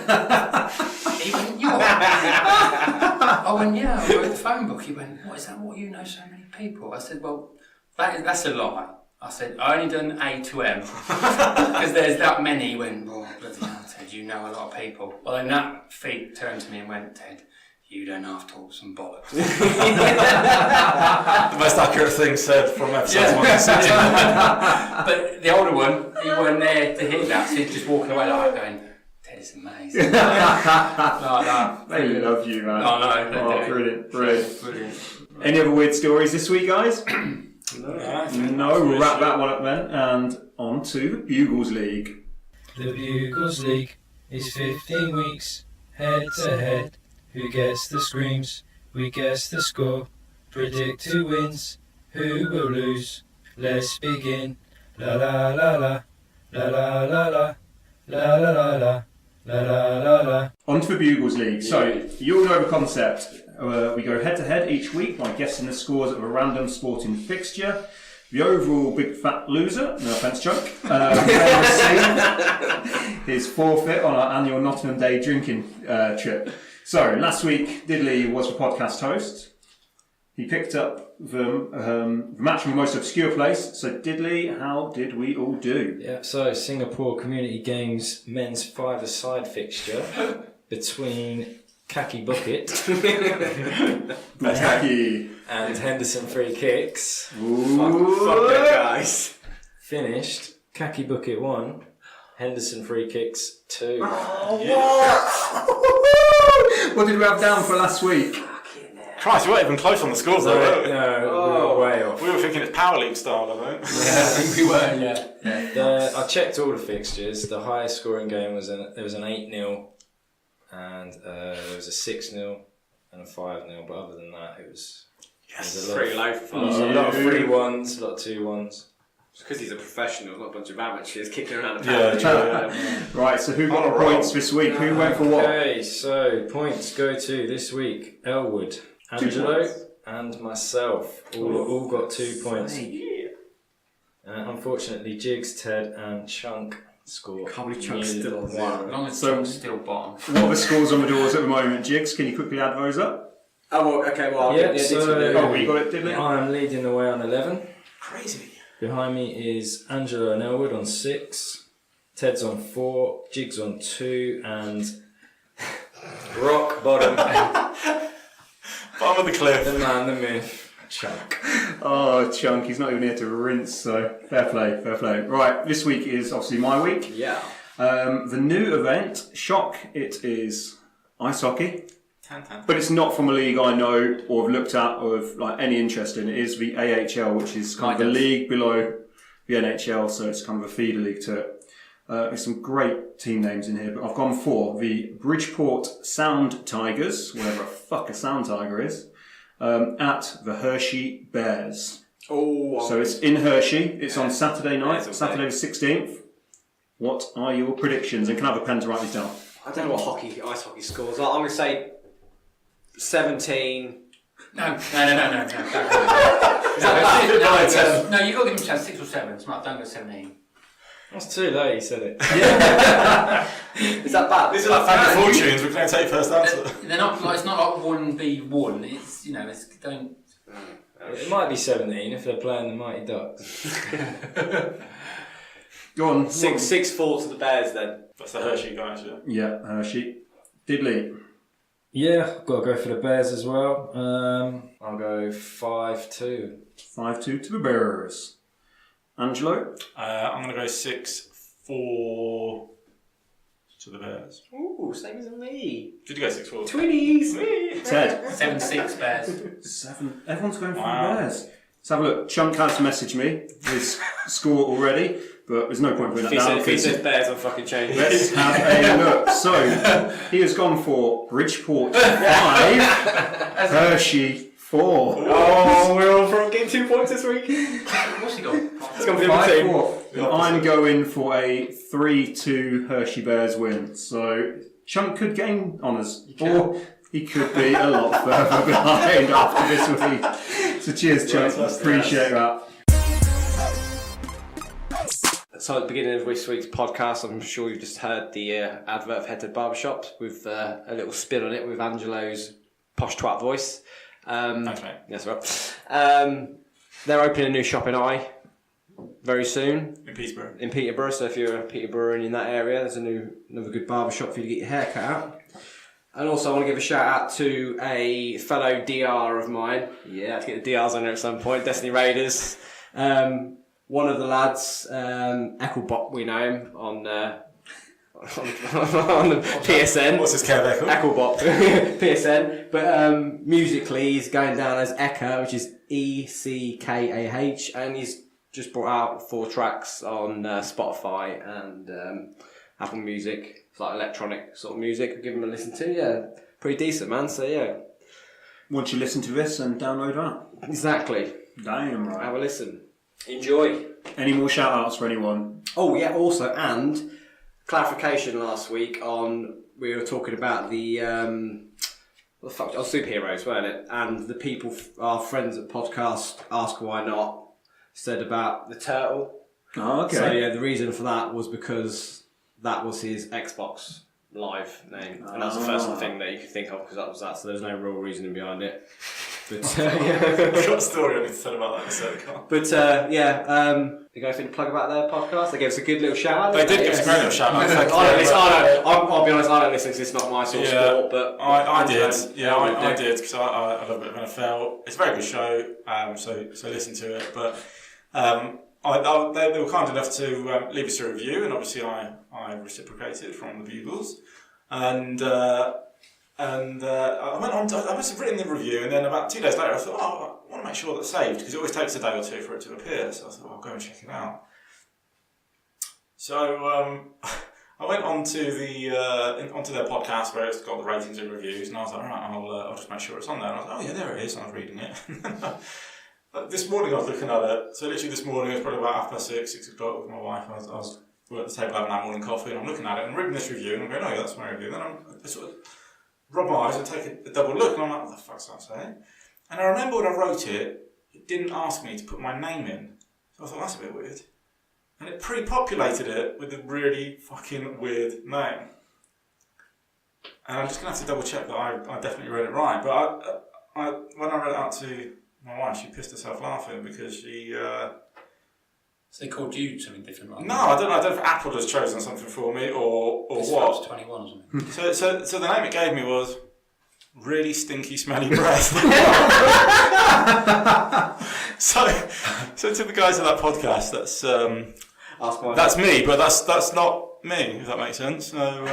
went, you what? I went, yeah, I wrote the phone book. He went, what is that? What, you know so many people? I said, well, that's a lie. I said, I only done A to M because there's that many. He went, oh, bloody hell, Ted, you know a lot of people. Well, then that feet turned to me and went, Ted, you don't have to talk some bollocks. The most accurate thing said from episode 1 and 6. But the older one, he weren't there to hear that, so he's just walking away like going, Ted is amazing. Like that. They love you, man. Oh, no. Brilliant. Any other weird stories this week, guys? No, we'll wrap that one up then, and on to the Bugles League. The Bugles League is 15 weeks, head to head. Who gets the screams? We guess the score. Predict who wins, who will lose. Let's begin. La la la la, la la la la, la la la la, la la la la. On to the Bugles League. So, you all know the concept. We go head to head each week by guessing the scores of a random sporting fixture. The overall big fat loser, no offence, Chuck, will receive his forfeit on our annual Nottingham Day drinking trip. So, last week, Diddley was the podcast host. He picked up the match from the most obscure place. So, Diddley, how did we all do? Yeah, so Singapore Community Games men's five-a-side fixture between Khaki Bucket Khaki and Henderson Free Kicks. Fuck that, guys. Finished Khaki Bucket 1, Henderson Free Kicks 2. What did we have down for last week? Christ, we weren't even close on the scores though, were we? No, we were way off. We were thinking it's Power League style, I think. Yeah, I think we were, I checked all the fixtures. The highest scoring game was there was an 8-0 and there was a 6-0 and a 5-0, but other than that it was Pretty low for fun. a lot of 3-1s, a lot of 2-1s. It's because he's a professional, not a bunch of amateurs kicking around the Yeah, pound. Right, so who got the points this week? Who went for what? Okay, so points go to this week Ellwood, Angelo points. and myself. All got 2 points. Unfortunately, Jigs, Ted and Chunk score. Can't believe Chunk's still on As zero. long as So- Chunk's still bottom. What are the scores on the doors at the moment, Jigs? Can you quickly add those up? Oh, well, okay, well, Yeah, this so- one. Oh, you got it, Diddley? I'm leading the way on 11. Crazy. Behind me is Angelo and Ellwood on 6. Ted's on 4. Jigs on 2. And rock bottom, Bottom of the cliff. the man, the myth, Chunk. Oh, Chunk, he's not even here to rinse, so fair play. Right, this week is obviously my week. Yeah. The new event, shock, it is ice hockey. But it's not from a league I know or have looked at or have like any interest in. It is the AHL, which is kind of a league below the NHL, so it's kind of a feeder league to it. There's some great team names in here, but I've gone for the Bridgeport Sound Tigers, whatever the fuck a Sound Tiger is, at the Hershey Bears. Oh, So it's in Hershey. It's on Saturday night, Saturday the 16th. What are your predictions? And can I have a pen to write these down? I don't know what ice hockey scores are. I'm going to say 17. No. Is that bad? No, you've got to give him a chance. 6 or 7. Smart, don't go 17. That's too late, he said it. Is that bad? This is like Family Fortunes. We're going to take first answer. They're not. Like, it's not like 1v1. It's it's don't. It might be 17 if they're playing the Mighty Ducks. Go on. 6-4 to the Bears then. That's the Hershey guys, yeah. Yeah, Hershey. Diddley. Yeah, I've got to go for the Bears as well. I'll go 5-2. 5-2 to the Bears. Angelo? I'm going to go 6-4 to the Bears. Ooh, same as me. Did you go 6-4? Twinnies. Ted? 7-6 Bears. 7. Everyone's going for Wow. the Bears. Let's have a look. Chunk has messaged me his score already, but there's no point putting that down. If he says Bears, I'm fucking changing. Let's have a look. So, he has gone for Bridgeport 5, Hershey 4. Oh, we're all from getting 2 points this week. What's he got? It's going to be a team. 5-4. I'm going for a 3-2 Hershey Bears win. So, Chunk could gain honours, or he could be a lot further behind after this week. So, cheers, Chunk. Appreciate that. So at the beginning of this week's podcast, I'm sure you've just heard the advert of Head to Barbershops with a little spin on it with Angelo's posh twat voice. Thanks, mate. Yes, right. They're opening a new shop in Eye very soon. In Peterborough. In Peterborough, so if you're a Peterborough and in that area, there's another good barbershop for you to get your hair cut out. And also I want to give a shout out to a fellow DR of mine. Yeah, I have to get the DRs on there at some point. Destiny Raiders. One of the lads, Ellwood, we know him on the PSN. What's his care record? Ellwood, PSN. But musically, he's going down as Eka, which is ECKAH, and he's just brought out 4 tracks on Spotify and Apple Music. It's like electronic sort of music. I'll give him a listen to. Yeah, pretty decent, man. So yeah. Once you listen to this and download that. Exactly. Damn right. Have a listen. Enjoy. Any more shout outs for anyone? Oh yeah, also, and clarification last week on, we were talking about the superheroes, weren't it? And the people, our friends at podcast Ask Why Not, said about the turtle. Oh, okay. So yeah, the reason for that was because that was his Xbox Live name, and that's the first thing that you could think of because that was that. So there's no real reasoning behind it. But I've got a story I need to tell about that in a second. But they go anything to plug about their podcast. They gave us a good little shout out. They did give us a great little shout out. I'll be honest, I don't listen because it's not my sort of sport. But I did. Yeah, I did because I love a bit of NFL. It's a very good show. So listen to it. But they were kind enough to leave us a review, and obviously I reciprocated from the Bugles, and I went on. I must have written the review, and then about 2 days later, I thought, I want to make sure that's saved because it always takes a day or two for it to appear. So I thought, I'll go and check it out. So I went onto onto their podcast where it's got the ratings and reviews, and I was like, all right, I'll just make sure it's on there. And I was like, oh yeah, there it is. And I was reading it. This morning I was looking at it. So literally this morning, it was probably about 6 o'clock with my wife. I was at the table having our morning coffee, and I'm looking at it and reading this review, and I'm going, oh yeah, that's my review. And then I sort of rub my eyes and take a double look, and I'm like, what the fuck's that saying? And I remember when I wrote it, it didn't ask me to put my name in. So I thought, that's a bit weird. And it pre-populated it with a really fucking weird name. And I'm just going to have to double check that I definitely read it right. But when I read it out to my wife, she pissed herself laughing because she... So they called you something different, right? No, I don't know if Apple has chosen something for me or what. 21 or something. So the name it gave me was Really Stinky Smelly Breath. so to the guys of that podcast, that's me, but that's not me, if that makes sense. So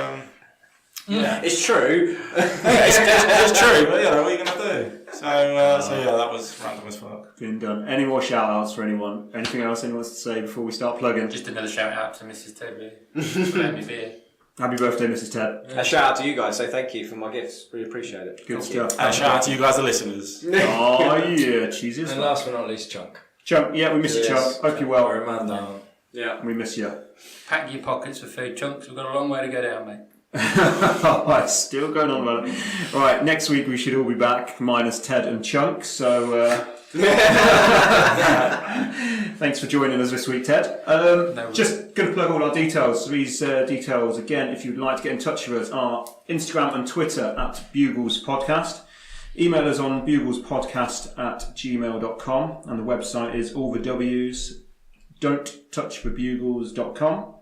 yeah, it's true. it's true, but what are you gonna do? So So yeah, that was random as fuck. Been done. Any more shout outs for anyone? Anything else anyone wants to say before we start plugging? Just another shout out to Mrs. Tedley for letting me be here. Happy birthday, Mrs. Ted. A shout out to you guys. Say thank you for my gifts. Really appreciate it. Good Thank stuff. And shout out to you guys, the listeners. Oh yeah, cheesy as And well. last but not least, Chunk. Chunk, yeah, we miss you, Chunk. Hope you're well. We're a man down. Yeah. We miss you. Pack your pockets for food chunks. We've got a long way to go down, mate. It's still going on, man. Right, next week we should all be back, minus Ted and Chunk. So, thanks for joining us this week, Ted. Just going to plug all our details. These details, again, if you'd like to get in touch with us, are Instagram and Twitter at Bugles Podcast. Email us on buglespodcast@gmail.com, and the website is all the W's, don'ttouchthebugles.com.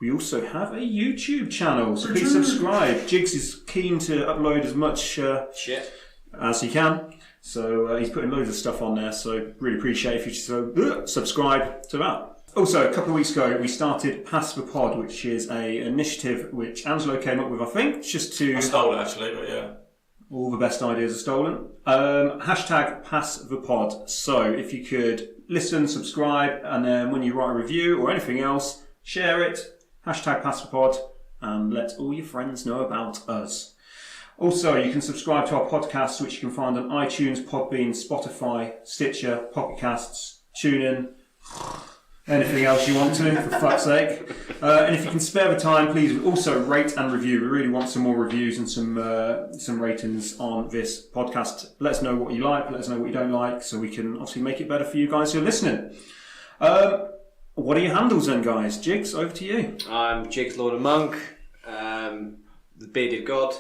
We also have a YouTube channel, so please subscribe. Jigs is keen to upload as much Shit. as he can, so he's putting loads of stuff on there, so really appreciate if you subscribe to that. Also, a couple of weeks ago, we started Pass the Pod, which is an initiative which Angelo came up with, I think, just to... I stole it actually, but yeah. All the best ideas are stolen. Hashtag Pass the Pod. So if you could listen, subscribe, and then when you write a review or anything else, share it. Hashtag Pass the Pod, and let all your friends know about us. Also, you can subscribe to our podcast, which you can find on iTunes, Podbean, Spotify, Stitcher, Pocket Casts, TuneIn, anything else you want to, for fuck's sake. And if you can spare the time, please also rate and review. We really want some more reviews and some ratings on this podcast. Let us know what you like, let us know what you don't like, so we can obviously make it better for you guys who are listening. What are your handles then, guys? Jigs, over to you. I'm Jigs Lord and Monk, the Bearded God.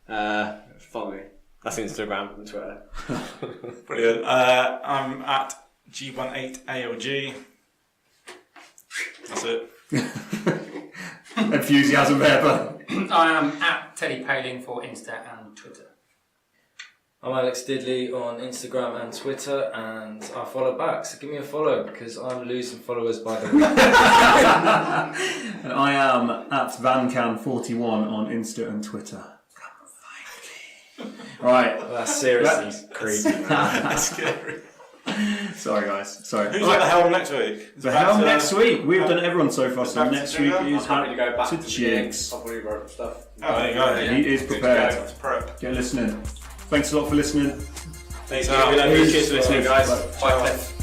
Follow me. That's Instagram and Twitter. Brilliant. I'm at G18ALG. That's it. Enthusiasm there, but I am at Teddy Paling for Insta and Twitter. I'm Alex Diddley on Instagram and Twitter, and I follow back, so give me a follow because I'm losing followers by the week. and I am at VanCan41 on Insta and Twitter. Right. That's seriously creepy. That's scary. Sorry, guys. Sorry. Who's at the helm next week? The helm next week. We've done everyone so far, so back to next week Jigs. is I'm happy to go back to to Jigs. I've already wrote stuff. Oh, there you go. He is prepared. It's prep. Get listening. Thanks a lot for listening. Thanks We love you. Cheers for listening, guys. Bye, Cliff.